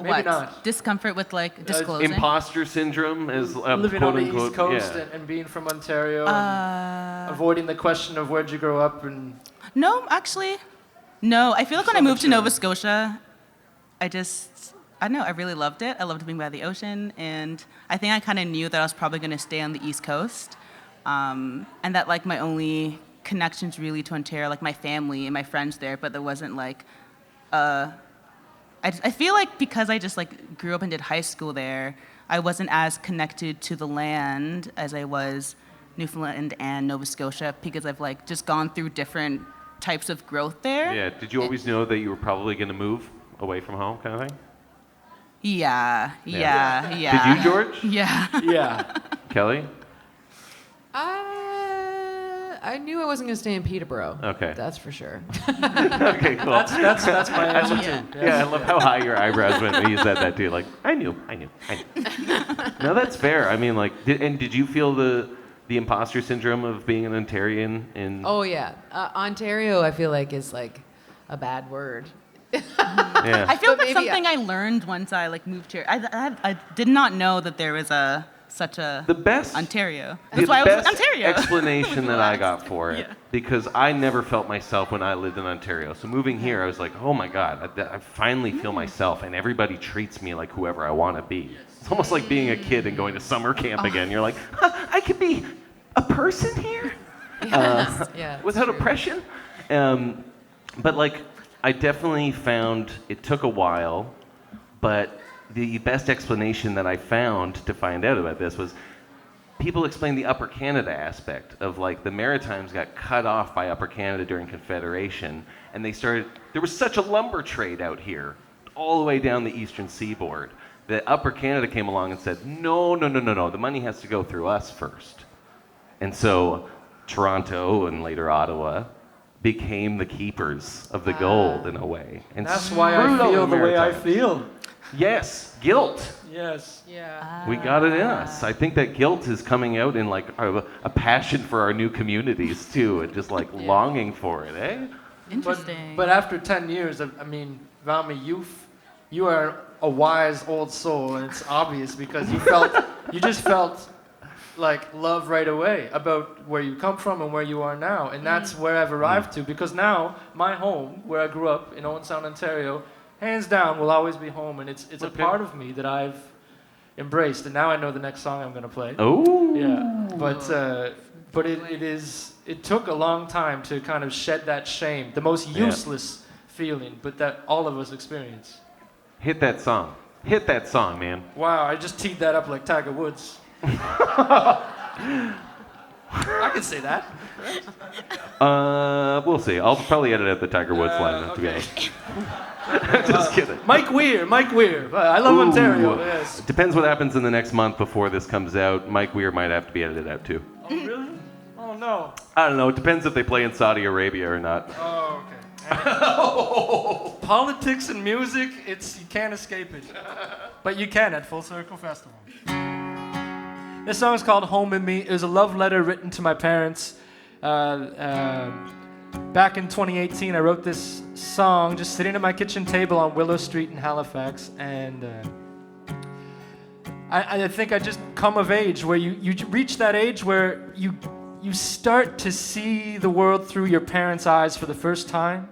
Maybe What? not. Discomfort with like disclosing? Imposter syndrome is Living quote on the unquote. East Coast Yeah. and being from Ontario, and avoiding the question of where'd you grow up and. No, actually, no. I feel like when I So moved to mature. Nova Scotia, I don't know, I really loved it. I loved being by the ocean, and I think I kind of knew that I was probably going to stay on the East Coast, and that like my only connections really to Ontario, like my family and my friends there, but there wasn't like, I feel like because I just like grew up and did high school there, I wasn't as connected to the land as I was Newfoundland and Nova Scotia, because I've like just gone through different types of growth there. Yeah. Did you always know that you were probably going to move away from home, kind of thing? Yeah. Did you, George? Yeah. Yeah. Kelly? I knew I wasn't going to stay in Peterborough. Okay. That's for sure. Okay, cool. That's my answer too. Yeah, I love how high your eyebrows went when you said that too. Like, I knew. No, that's fair. I mean, like, did you feel the imposter syndrome of being an Ontarian in? Oh, yeah. Ontario, I feel like, is like a bad word. Yeah. I feel But like maybe something I learned once I like moved here. I did not know that there was such a The best Ontario. The That's why I was best Ontario. explanation that I got for it, Yeah. because I never felt myself when I lived in Ontario. So moving here, I was like, oh my God, I finally feel myself, and everybody treats me like whoever I want to be. It's almost like being a kid and going to summer camp again. You're like, huh, I could be a person here Yeah, without true. oppression. But like, I definitely found it took a while, but the best explanation that I found to find out about this was people explain the Upper Canada aspect of like the Maritimes got cut off by Upper Canada during Confederation, and there was such a lumber trade out here all the way down the eastern seaboard that Upper Canada came along and said, no, the money has to go through us first. And so Toronto and later Ottawa became the keepers of the gold in a way. And That's why I screwed all feel the way I Maritimes. feel. Yes, guilt. Yes. Yeah. We got it in us. I think that guilt is coming out in like a passion for our new communities too, and just like longing for it, eh? Interesting. But after 10 years, I mean, Valmy, you are a wise old soul, and it's obvious because you just felt like love right away about where you come from and where you are now, and that's where I've arrived to. Because now my home, where I grew up in Owen Sound, Ontario, hands down will always be home, and it's a Okay. part of me that I've embraced. And now I know the next song I'm gonna play. Oh. Yeah, but it took a long time to kind of shed that shame, the most useless feeling, but that all of us experience. Hit that song. Hit that song, man. Wow, I just teed that up like Tiger Woods. I can say that. We'll see. I'll probably edit out the Tiger Woods line, to be okay. honest. Just kidding. Mike Weir. I love Ontario. Ooh. Yes. Depends what happens in the next month before this comes out. Mike Weir might have to be edited out too. Oh, really? Oh, no. I don't know. It depends if they play in Saudi Arabia or not. Oh, okay. Politics and music, you can't escape it. But you can at Full Circle Festival. This song is called Home in Me. It was a love letter written to my parents. Back in 2018, I wrote this song just sitting at my kitchen table on Willow Street in Halifax. And I think I just come of age where you reach that age where you start to see the world through your parents' eyes for the first time.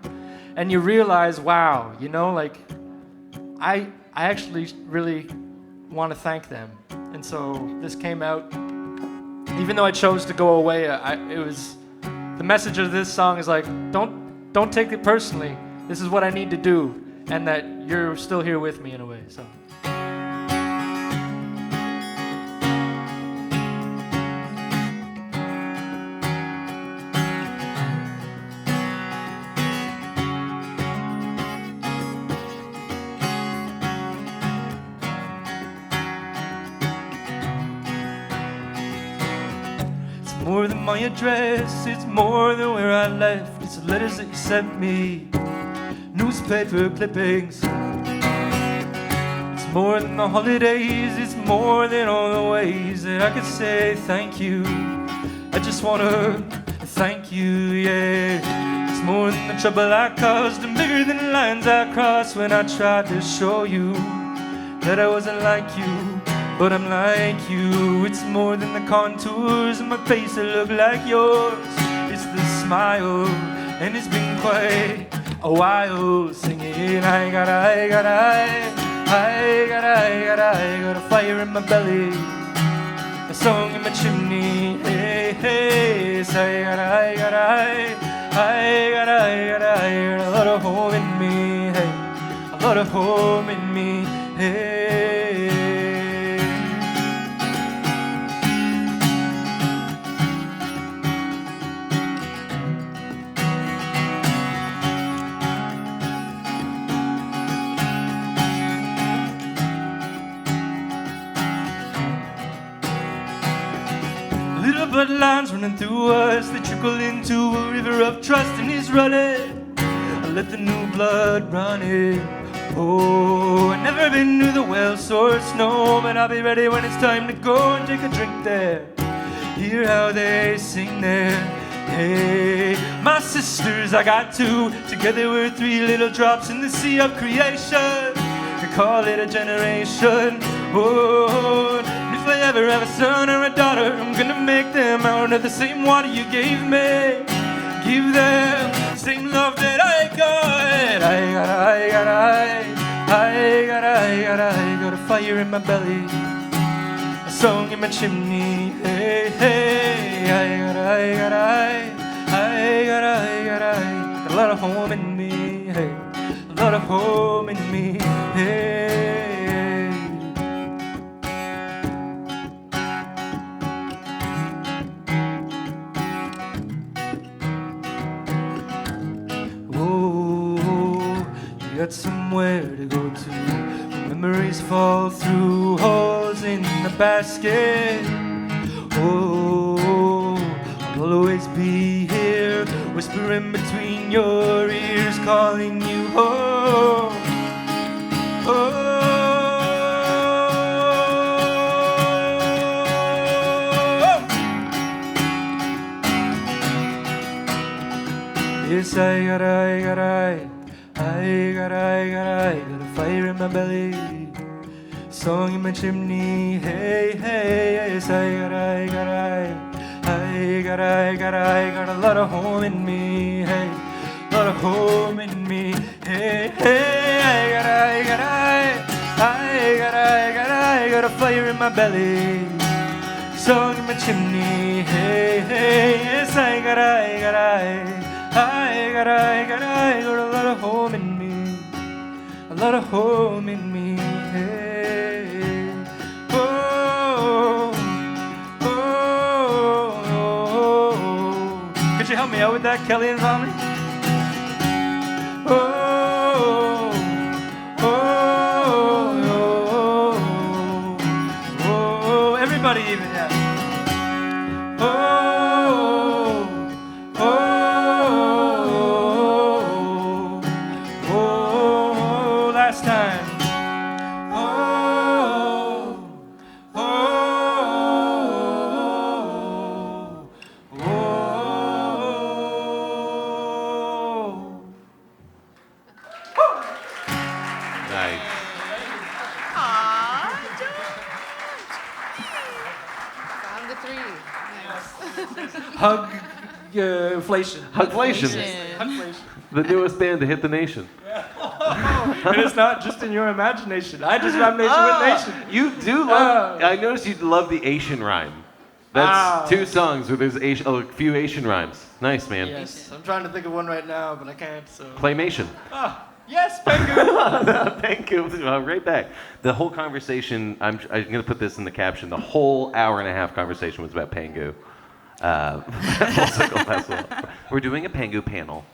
And you realize, wow, I actually really want to thank them. And so this came out. Even though I chose to go away, the message of this song is don't take it personally. This is what I need to do, and that you're still here with me in a way. So. More than my address, it's more than where I left. It's the letters that you sent me, newspaper clippings. It's more than the holidays, it's more than all the ways that I could say thank you. I just wanna thank you, yeah. It's more than the trouble I caused and bigger than the lines I crossed when I tried to show you that I wasn't like you. But I'm like you. It's more than the contours of my face that look like yours. It's the smile, and it's been quite a while singing. I got a fire in my belly, a song in my chimney. Hey, hey, say I got a lot of home in me. Hey, a lot of home in me. Hey. Bloodlines running through us, they trickle into a river of trust and is running. I let the new blood run in. Oh, I've never been to the well source, no, but I'll be ready when it's time to go and take a drink there. Hear how they sing there. Hey, my sisters, I got two. Together we're three little drops in the sea of creation. We call it a generation. Oh, if I ever have a son or a daughter, I'm gonna make them out of the same water you gave me. Give them the same love that I got. I got a fire in my belly, a song in my chimney. Hey, hey, I got a lot of home in me. Hey, a lot of home in me. Hey. Got somewhere to go to. Memories fall through holes in the basket. Oh, I'll always be here, whispering between your ears, calling you home. Oh. Yes, I got a fire in my belly, song in my chimney. Hey, hey, yes, I got a lot of home in me. Hey, a lot of home in me. Hey, hey, I got a fire in my belly, song in my chimney. Hey, hey, yes, I got a lot of home in me, a lot of home in me. Hey. Oh, oh, oh. Could you help me out with that, Kelly and Valmy? Oh, last time. Oh, oh, oh, oh. Nice. Found the three. Nice. Hug inflation. Hugflation. Hugflation. The newest band to hit the nation. And it's not just in your imagination. I just rhyme nation with nation. You do love. I noticed you love the Asian rhyme. That's 2 songs where there's a few Asian rhymes. Nice, man. Yes, I'm trying to think of one right now, but I can't. So. Claymation. Yes, Pingu. Thank you. Right back. The whole conversation. I'm going to put this in the caption. The whole hour and a half conversation was about Pingu. Full Circle Festival. We're doing a Pingu panel.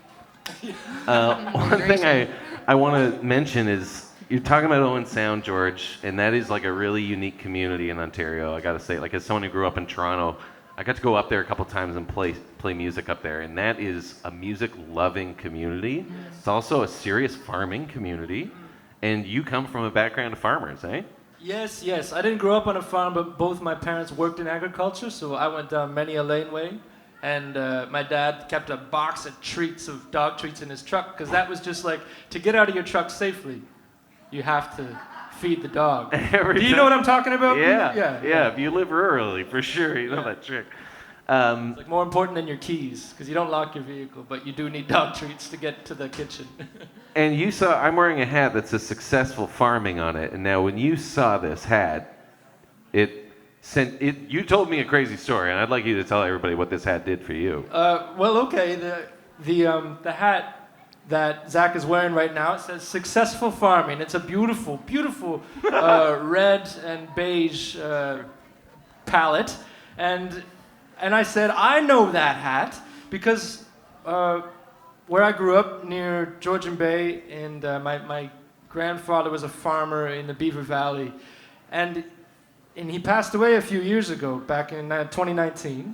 One thing I want to mention is you're talking about Owen Sound, George, and that is like a really unique community in Ontario. I got to say, like as someone who grew up in Toronto, I got to go up there a couple times and play music up there, and that is a music-loving community. It's also a serious farming community, and you come from a background of farmers, eh? Yes. I didn't grow up on a farm, but both my parents worked in agriculture, so I went down many a laneway. And my dad kept a box of dog treats in his truck, because that was just like, to get out of your truck safely, you have to feed the dog. Do you know what I'm talking about? Yeah. If you live rurally, for sure, you know that trick. It's like more important than your keys, because you don't lock your vehicle, but you do need dog treats to get to the kitchen. And you saw, I'm wearing a hat that says successful farming on it, and now when you saw this hat, you told me a crazy story, and I'd like you to tell everybody what this hat did for you. Well, okay, the hat that Zach is wearing right now, it says successful farming. It's a beautiful, beautiful red and beige palette. And I said, I know that hat because where I grew up near Georgian Bay, and my grandfather was a farmer in the Beaver Valley. And he passed away a few years ago, back in 2020,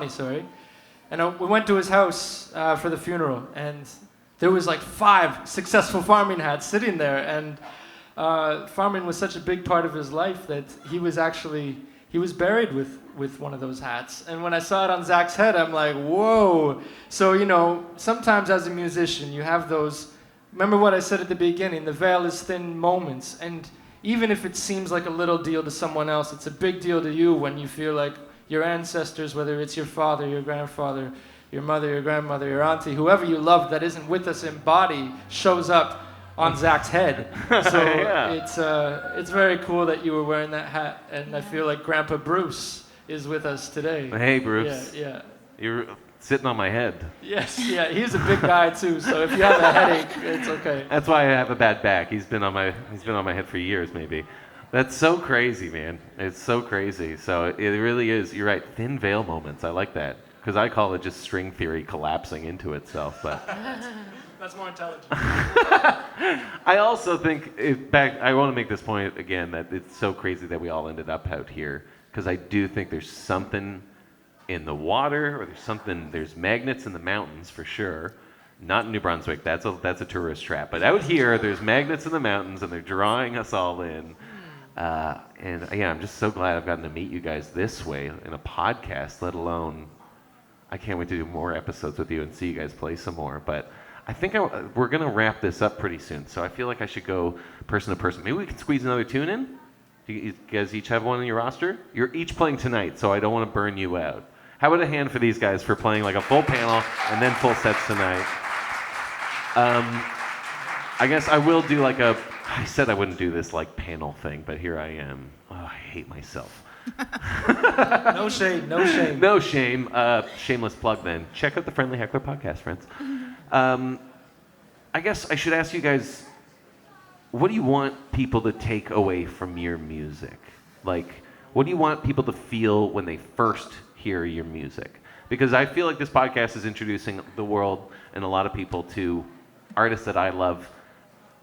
sorry. And we went to his house for the funeral, and there was like 5 successful farming hats sitting there. And farming was such a big part of his life that he was buried with one of those hats. And when I saw it on Zach's head, I'm like, whoa. So, sometimes as a musician, you have those, remember what I said at the beginning, the veil is thin moments. And even if it seems like a little deal to someone else, it's a big deal to you when you feel like your ancestors, whether it's your father, your grandfather, your mother, your grandmother, your auntie, whoever you love that isn't with us in body, shows up on Zach's head. So it's very cool that you were wearing that hat, and I feel like Grandpa Bruce is with us today. Hey, Bruce. Yeah. You're sitting on my head. Yes, yeah, he's a big guy too, so if you have a headache, it's okay. That's why I have a bad back. He's been on my head for years, maybe. That's so crazy, man. It's so crazy. So it really is. You're right. Thin veil moments. I like that, because I call it just string theory collapsing into itself. But that's more intelligent. I also think I want to make this point again, that it's so crazy that we all ended up out here, because I do think there's something in the water, or there's magnets in the mountains for sure. Not in New Brunswick. That's a tourist trap. But out here, there's magnets in the mountains, and they're drawing us all in. And yeah, I'm just so glad I've gotten to meet you guys this way in a podcast, let alone, I can't wait to do more episodes with you and see you guys play some more. But I think we're going to wrap this up pretty soon, so I feel like I should go person to person. Maybe we can squeeze another tune in? Do you guys each have one on your roster? You're each playing tonight, so I don't want to burn you out. How about a hand for these guys for playing like a full panel and then full sets tonight? I guess I will do I said I wouldn't do this like panel thing, but here I am. Oh, I hate myself. No shame, no shame. No shame. Shameless plug then. Check out the Friendly Heckler podcast, friends. I guess I should ask you guys, what do you want people to take away from your music? Like, what do you want people to feel when they first hear your music? Because I feel like this podcast is introducing the world and a lot of people to artists that I love,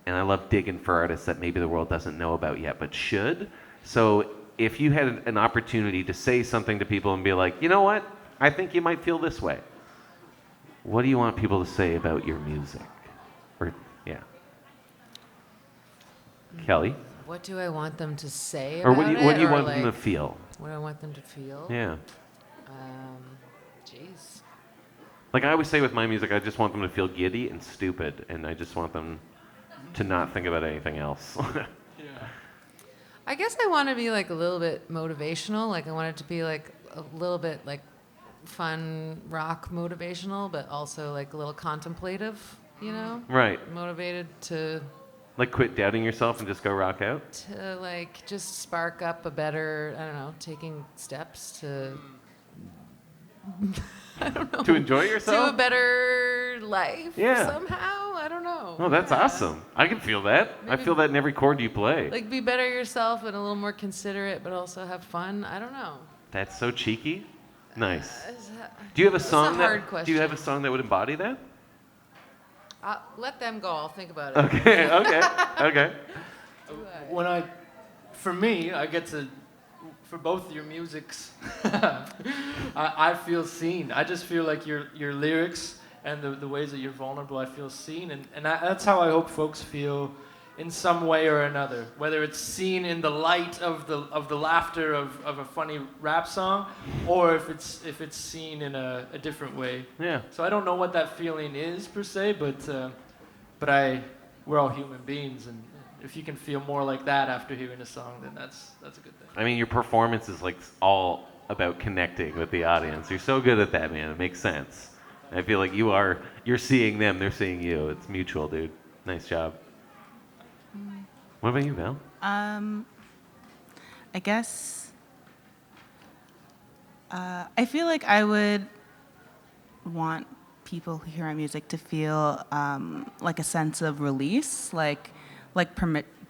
and I love digging for artists that maybe the world doesn't know about yet, but should. So if you had an opportunity to say something to people and be like, you know what, I think you might feel this way, what do you want people to say about your music? Or, yeah. Kelly? What do I want them to say Or about what do you or want them to like, feel? What do I want them to feel? Yeah. Jeez. Like I always say with my music, I just want them to feel giddy and stupid, and I just want them to not think about anything else. I guess I want to be like a little bit motivational. Like I want it to be like a little bit like fun rock motivational, but also like a little contemplative, you know? Right. Motivated to Like quit doubting yourself and just go rock out? like just spark up a better, I don't know, taking steps to I don't know. To enjoy yourself? To a better life Yeah. somehow. I don't know. Oh, that's awesome. I can feel that. I feel that in every chord you play. Like be better yourself and a little more considerate, but also have fun. I don't know. That's so cheeky. Nice. Is that- Do you have a That's a song hard Do you have a question. song that would embody that? Let them go. I'll think about it. Okay, okay. For me, I get to, for both your musics, I feel seen. I just feel like your lyrics and the ways that you're vulnerable, I feel seen. And that's how I hope folks feel in some way or another. Whether it's seen in the light of the laughter of a funny rap song, or if it's seen in a different way. Yeah. So I don't know what that feeling is per se, but we're all human beings, and if you can feel more like that after hearing a song, then that's a good thing. I mean, your performance is like all about connecting with the audience. You're so good at that, man. It makes sense. I feel like you're seeing them, they're seeing you. It's mutual, dude. Nice job. What about you, Val? I guess I feel like I would want people who hear my music to feel like a sense of release, like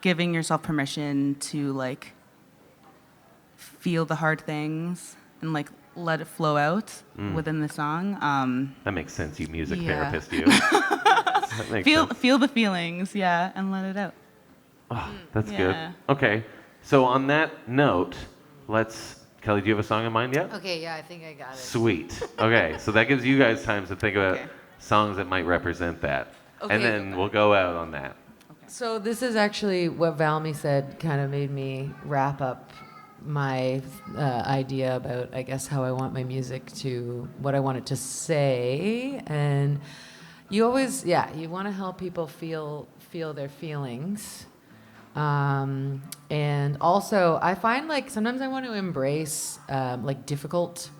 giving yourself permission to like feel the hard things and like let it flow out within the song. That makes sense, you music Yeah. therapist, you. That makes sense. Feel the feelings, yeah, and let it out. Oh, that's Yeah. good. Okay, so on that note, Kelly, do you have a song in mind yet? Okay, yeah, I think I got it. Sweet. Okay, so that gives you guys time to think about Okay. songs that might represent that. Okay. And then we'll go out on that. So this is actually what Valmy said kind of made me wrap up my idea about, I guess, how I want my music to, what I want it to say. And you always, you want to help people feel their feelings. And also, I find like sometimes I want to embrace like difficult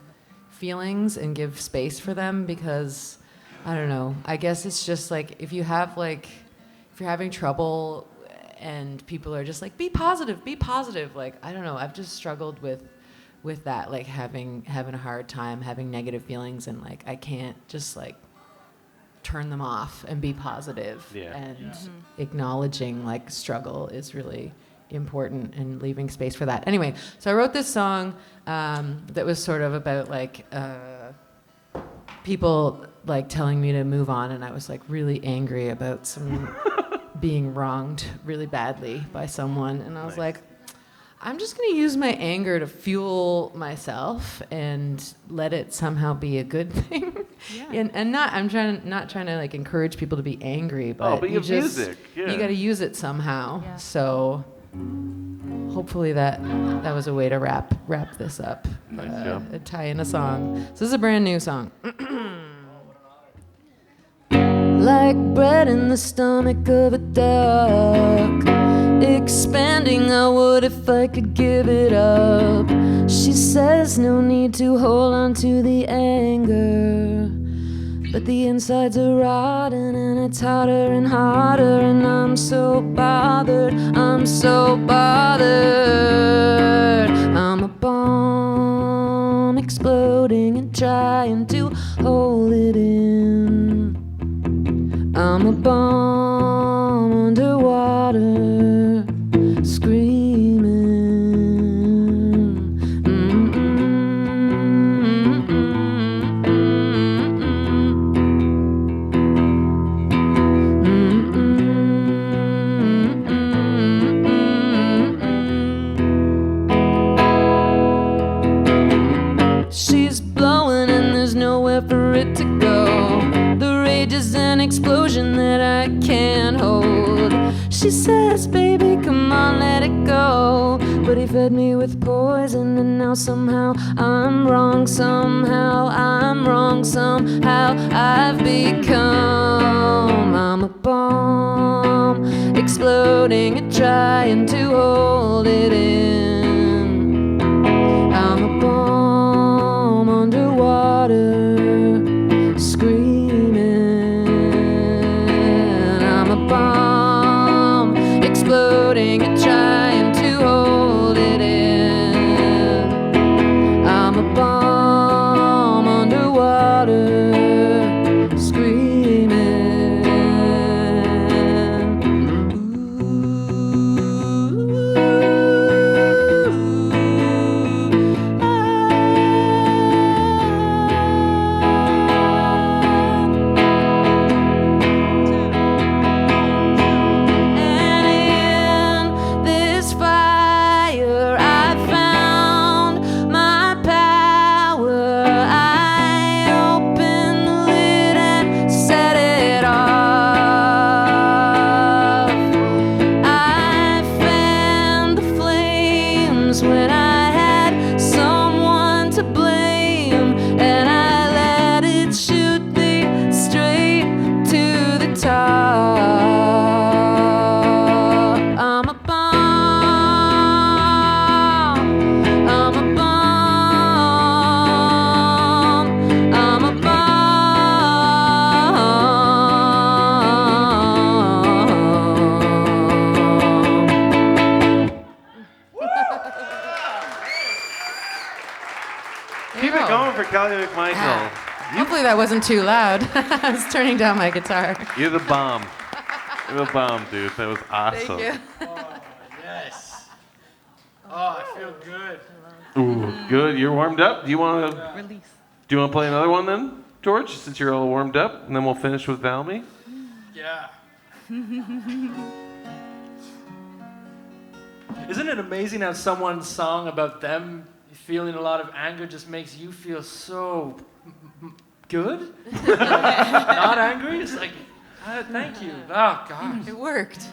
feelings and give space for them because, I don't know, I guess it's just like if you're having trouble and people are just like, be positive, like, I don't know, I've just struggled with that, like having a hard time, having negative feelings, and like I can't just like turn them off and be positive. Yeah. And acknowledging like struggle is really important and leaving space for that. Anyway, so I wrote this song that was sort of about like people like telling me to move on, and I was like really angry about some being wronged really badly by someone, and I was like, I'm just going to use my anger to fuel myself and let it somehow be a good thing. Yeah. And not trying to like encourage people to be angry, but you have music. Yeah. you got to use it somehow. Yeah. So hopefully that was a way to wrap this up. Nice job. Tie in a song. So this is a brand new song. Like bread in the stomach of a duck, expanding, I would if I could give it up. She says no need to hold on to the anger, but the insides are rotten and it's harder and harder, and I'm so bothered, I'm so bothered. I'm a bomb exploding and trying to hold it in. I'm a bomb underwater, screaming. She's blowing and there's nowhere for it to go. The rage is an explosion that I she says, baby, come on, let it go. But he fed me with poison, and now somehow I'm wrong. Somehow I'm wrong. Somehow I've become. I'm a bomb, exploding and trying to hold it in. I'm a bomb underwater, screaming. I'm a bomb, exploding and trying to hold it in. I'm a bomb underwater, screaming. When I had someone to blame, and I let it shoot me straight to the top. I'm a bomb. I'm a bomb. I'm a bomb. Keep it going for Kelly McMichael. Hopefully that wasn't too loud. I was turning down my guitar. You're the bomb. You're the bomb, dude. That was awesome. Thank you. Yes. Oh, I feel good. Ooh, good. You're warmed up. Do you want to Release. play another one then, George? Since you're all warmed up, and then we'll finish with Valmy. Yeah. Isn't it amazing how someone's song about them feeling a lot of anger just makes you feel so good? Not angry? It's like, thank you. Oh, God. It worked.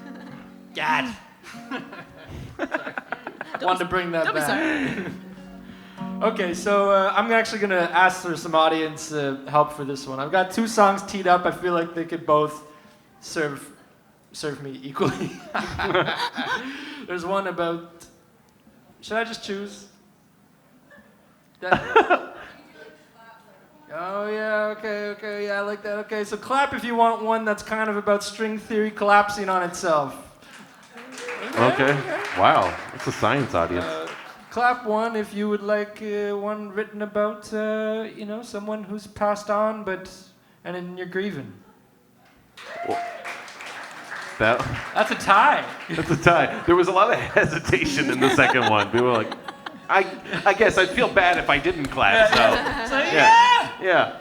God. Wanted to bring that back. Okay, so I'm actually going to ask for some audience help for this one. I've got two songs teed up. I feel like they could both serve me equally. There's one about... Should I just choose? Oh, yeah, okay, yeah, I like that. Okay, so clap if you want one that's kind of about string theory collapsing on itself. Okay. Wow. It's a science audience. Clap one if you would like one written about, someone who's passed on, and then you're grieving. That's a tie. That's a tie. There was a lot of hesitation in the second one. People were like, I guess I'd feel bad if I didn't clap, so. Yeah.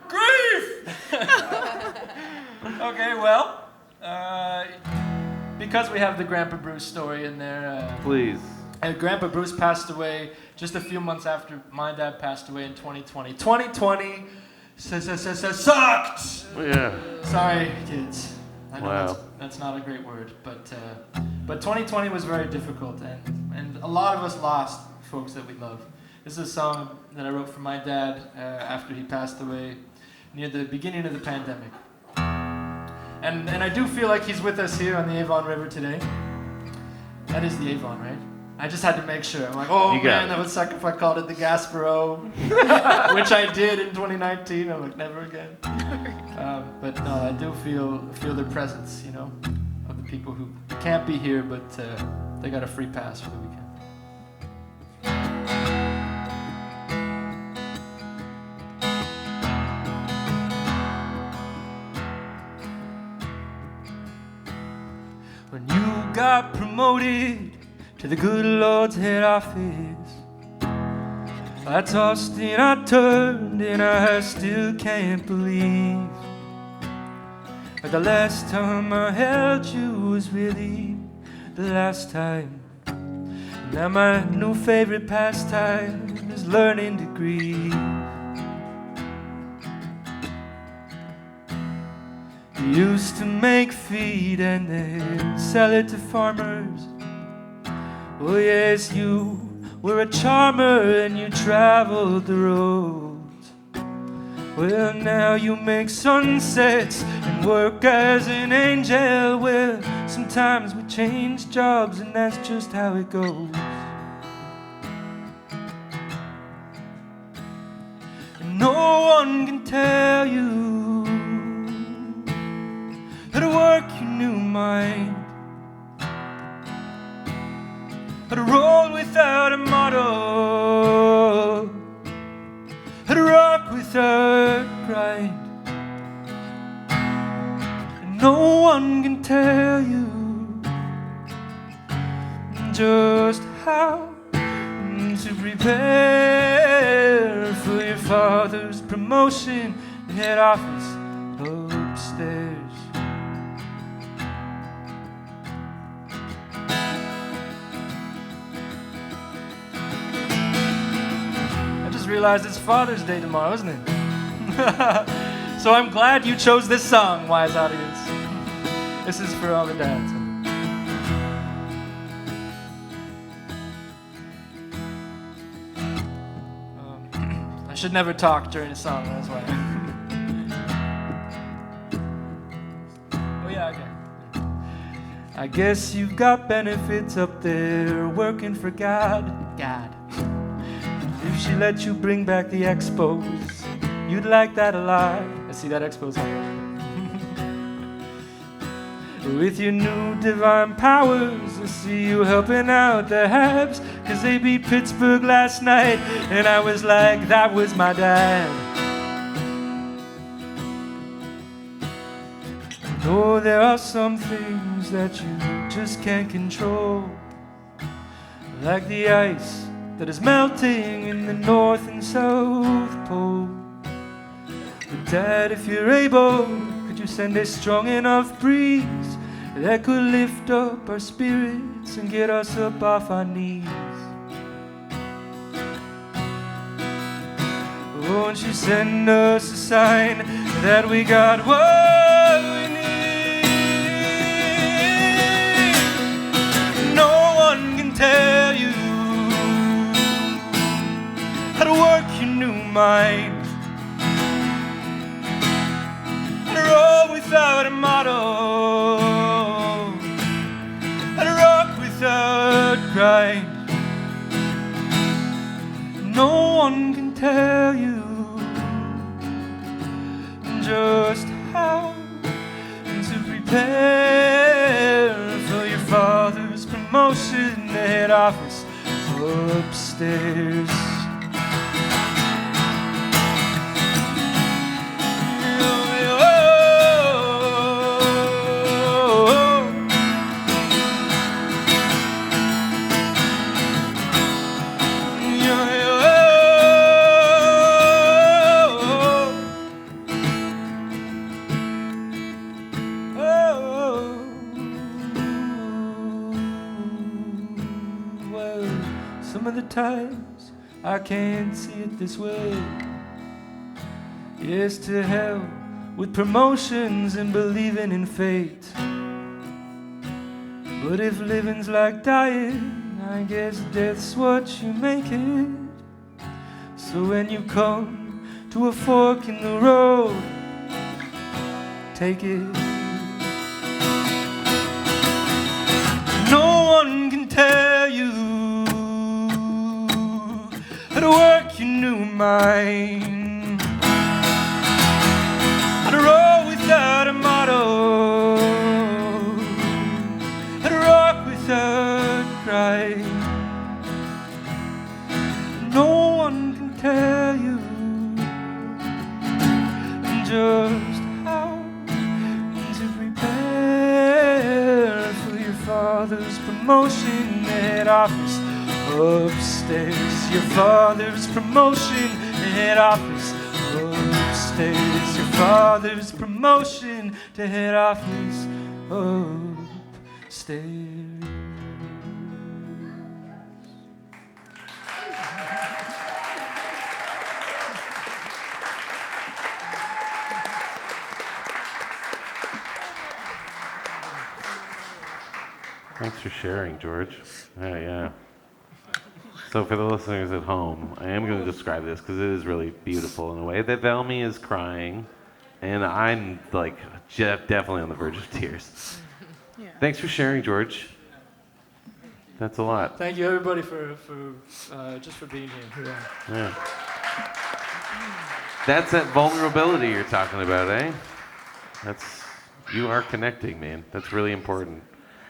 Grief! Okay, well, because we have the Grandpa Bruce story in there. Please. Grandpa Bruce passed away just a few months after my dad passed away in 2020. 2020 sucked! Yeah. Sorry, kids. I know Wow. that's not a great word, but 2020 was very difficult, and a lot of us lost folks that we love. This is a song that I wrote for my dad after he passed away near the beginning of the pandemic. And I do feel like he's with us here on the Avon River today. That is the Avon, right? I just had to make sure. I'm like, oh man, that would suck if I called it the Gaspereau, which I did in 2019. I'm like, never again. But no, I do feel their presence, of the people who can't be here, but they got a free pass for the weekend. When you got promoted to the good Lord's head office, I tossed and I turned and I still can't believe that the last time I held you was really the last time. Now my new favorite pastime is learning to grieve. You used to make feed and then sell it to farmers. Oh yes, you were a charmer and you traveled the roads. Well, now you make sunsets and work as an angel. Well, sometimes we change jobs and that's just how it goes. And no one can tell you how to work your new mind, how to roll without a motto, how to rock without grind. And no one can tell you just how to prepare for your father's promotion, the head office upstairs. Realized it's Father's Day tomorrow, isn't it? So I'm glad you chose this song, wise audience. This is for all the dads. I should never talk during a song, that's why. Oh yeah, okay. I guess you've got benefits up there working for God. If she let you bring back the expos, you'd like that a lot. I see that expo's on. With your new divine powers, I see you helping out the Habs, 'cause they beat Pittsburgh last night, and I was like, that was my dad. Oh, there are some things that you just can't control, like the ice that is melting in the North and South Pole. But Dad, if you're able, could you send a strong enough breeze that could lift up our spirits and get us up off our knees? Won't you send us a sign that we got what we need? No one can tell you how to work your new mind, how to roll without a motto, how to rock without grind. No one can tell you just how to prepare for your father's promotion, the head office upstairs. Some of the times I can't see it this way. Yes, to hell with promotions and believing in fate. But if living's like dying, I guess death's what you make it. So when you come to a fork in the road, take it. No one can tell you how to work your new mind, how to roll without a motto, how to rock without pride. No one can tell you just how to prepare for your father's promotion at office upstairs. Your father's promotion head office upstairs. Your father's promotion to head office upstairs. Thanks for sharing, George. Yeah. So for the listeners at home, I am going to describe this because it is really beautiful in a way that Valmy is crying, and I'm like definitely on the verge of tears. Yeah. Thanks for sharing, George. That's a lot. Thank you, everybody, for just for being here. Yeah. That's that vulnerability you're talking about, eh? You are connecting, man. That's really important.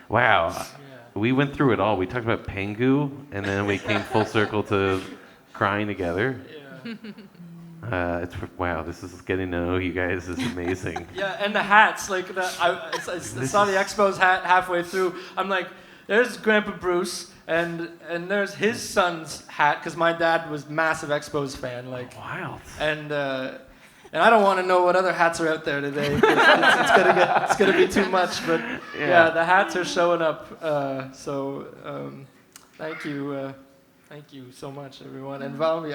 Wow. We went through it all. We talked about Pingu, and then we came full circle to crying together. Yeah. Wow, this is getting to know you guys is amazing. Yeah, and the hats, like I saw the Expos hat halfway through. I'm like, there's Grandpa Bruce, and there's his son's hat, because my dad was massive Expos fan. Like, Wild. And I don't want to know what other hats are out there today. 'Cause it's gonna be too much. But yeah, the hats are showing up. Thank you so much, everyone. And Valmy,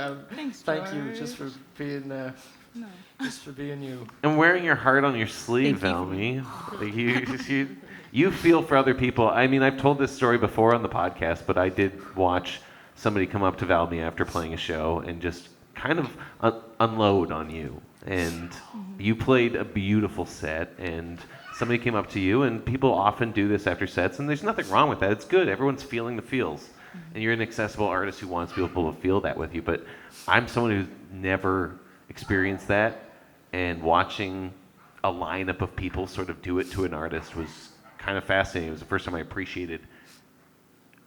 thank you just for being just for being you. And wearing your heart on your sleeve, Valmy. You feel for other people. I mean, I've told this story before on the podcast, but I did watch somebody come up to Valmy after playing a show and just kind of unload on you. And you played a beautiful set, and somebody came up to you, and people often do this after sets, and there's nothing wrong with that. It's good. Everyone's feeling the feels. And you're an accessible artist who wants people to feel that with you. But I'm someone who's never experienced that, and watching a lineup of people sort of do it to an artist was kind of fascinating. It was the first time I appreciated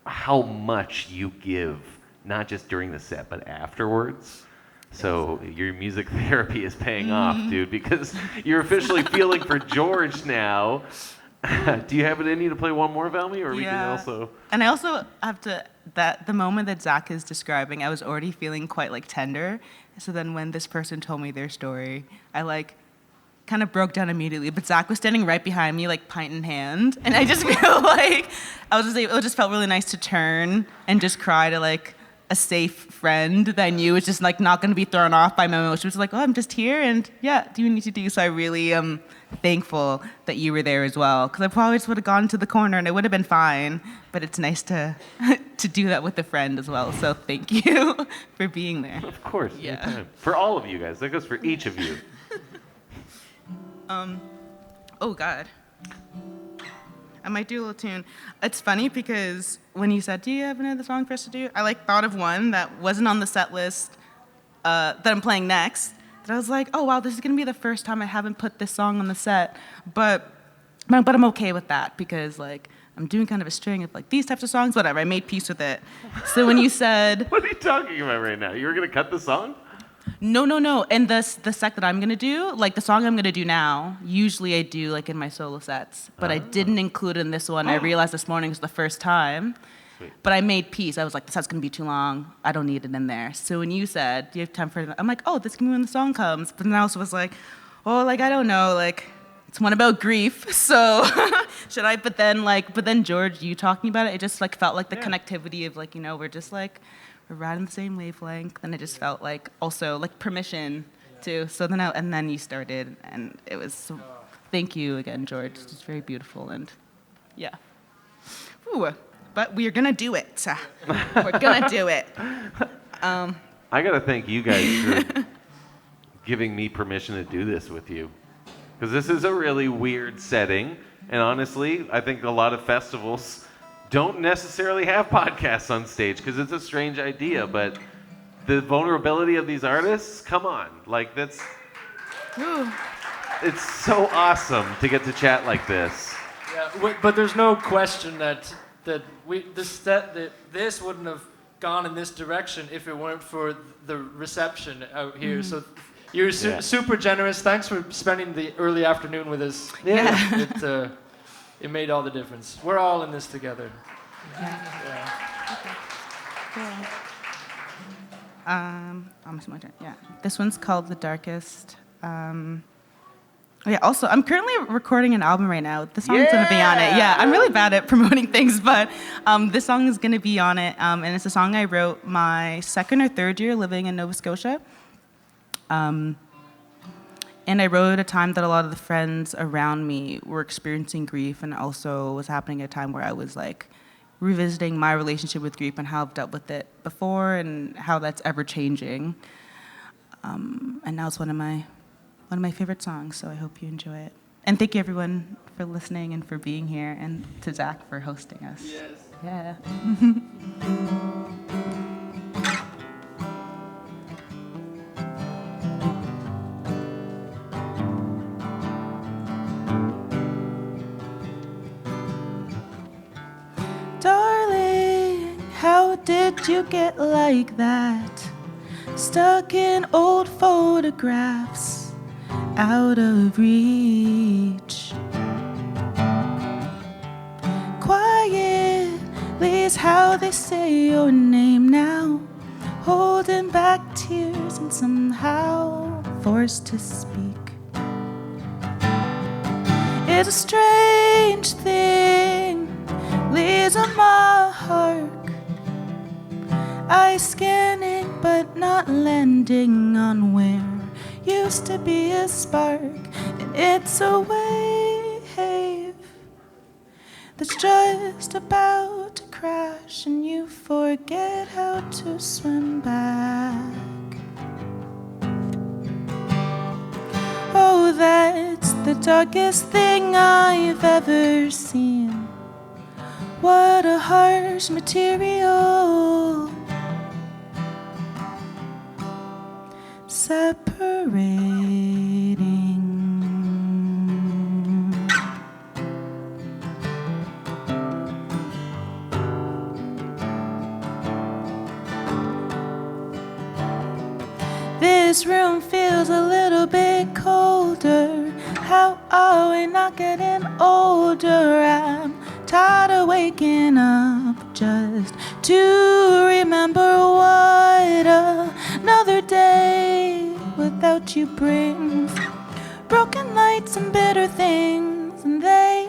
how much you give, not just during the set, but afterwards. So your music therapy is paying off, dude, because you're officially feeling for George now. Do you have it in you to play one more, Valmy, or we can also? And I also have to, the moment that Zach is describing, I was already feeling quite like tender. So then when this person told me their story, I kind of broke down immediately. But Zach was standing right behind me, like pint in hand, and I just feel like it just felt really nice to turn and just cry to like a safe friend that I knew was just like not going to be thrown off by my emotions. She was like, oh, I'm just here, and yeah, do you need to do? So I really am thankful that you were there as well, because I probably just would have gone to the corner and it would have been fine. But it's nice to do that with a friend as well. So thank you for being there. Of course, Yeah. anytime. For all of you guys. That goes for each of you. Oh God. I might do a little tune. It's funny because when you said, do you have another song for us to do? I thought of one that wasn't on the set list that I'm playing next. That I was like, oh wow, this is gonna be the first time I haven't put this song on the set. But I'm okay with that because I'm doing kind of a string of these types of songs, whatever. I made peace with it. So when you said, What are you talking about right now? You were gonna cut the song? No. And the sec that I'm gonna do, the song I'm gonna do now, usually I do in my solo sets, but I didn't include it in this one. I realized this morning was the first time. Sweet. But I made peace. I was like, this set's gonna be too long. I don't need it in there. So when you said, do you have time for it? I'm like, oh, this can be when the song comes. But then I also was like, oh, I don't know, it's one about grief. So should I? But then George, you talking about it just felt like the connectivity of we're just we're riding the same wavelength, and it just felt also permission to. So then you started, and it was. So, thank you again, George. It's just very beautiful, and yeah. Ooh, but we're gonna do it. We're gonna do it. I gotta thank you guys for giving me permission to do this with you, because this is a really weird setting, and honestly, I think a lot of festivals don't necessarily have podcasts on stage because it's a strange idea, but the vulnerability of these artists, come on, that's, it's so awesome to get to chat like this. Yeah, but there's no question that this wouldn't have gone in this direction if it weren't for the reception out here. So you're super generous. Thanks for spending the early afternoon with us. Yeah. It made all the difference. We're all in this together. Yeah. Okay. Almost my turn. Yeah. This one's called The Darkest. Also, I'm currently recording an album right now. The song's going to be on it. Yeah, I'm really bad at promoting things, but this song is going to be on it. And it's a song I wrote my second or third year living in Nova Scotia. And And I wrote at a time that a lot of the friends around me were experiencing grief, and also was happening at a time where I was like revisiting my relationship with grief and how I've dealt with it before and how that's ever changing. And now it's one of my favorite songs, so I hope you enjoy it. And thank you everyone for listening and for being here, and to Zach for hosting us. Yes. Yeah. Darling, how did you get like that? Stuck in old photographs, out of reach. Quietly is how they say your name now, holding back tears and somehow forced to speak. It's a strange thing, leaves a mark. Eyes scanning but not landing on where used to be a spark. And it's a wave that's just about to crash, and you forget how to swim back. Oh, that's the darkest thing I've ever seen. What a harsh material, separating. This room feels a little bit colder. How are we not getting older? I'm tired of waking up just to remember what another day without you brings. Broken lights and bitter things, and they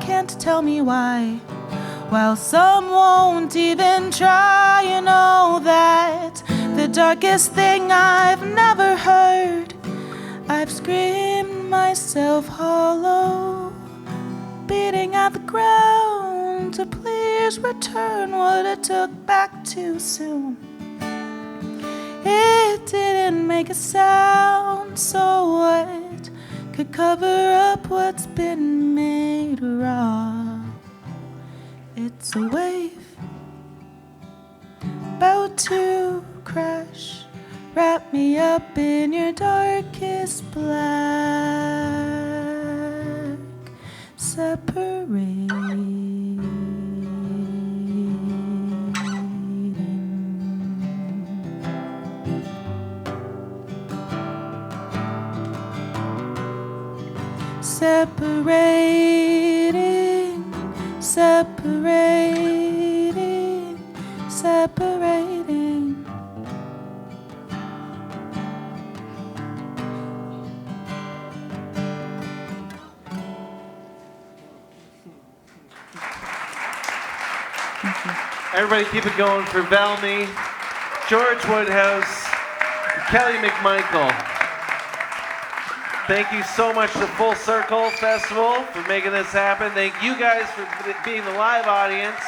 can't tell me why. While some won't even try, you know that the darkest thing I've never heard. I've screamed myself hollow, beating at the ground to please return what I took back too soon. It didn't make a sound, so what could cover up what's been made raw? It's a wave about to crash. Wrap me up in your darkest black, separating. Separating, separating, separating. Everybody keep it going for Valmy, George Woodhouse, Kelly McMichael. Thank you so much to Full Circle Festival for making this happen. Thank you guys for being the live audience.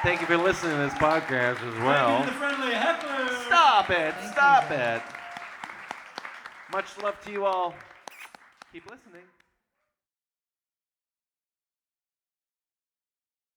Thank you for listening to this podcast as well. The friendly Heckler. Stop it, stop it. Much love to you all. Keep listening.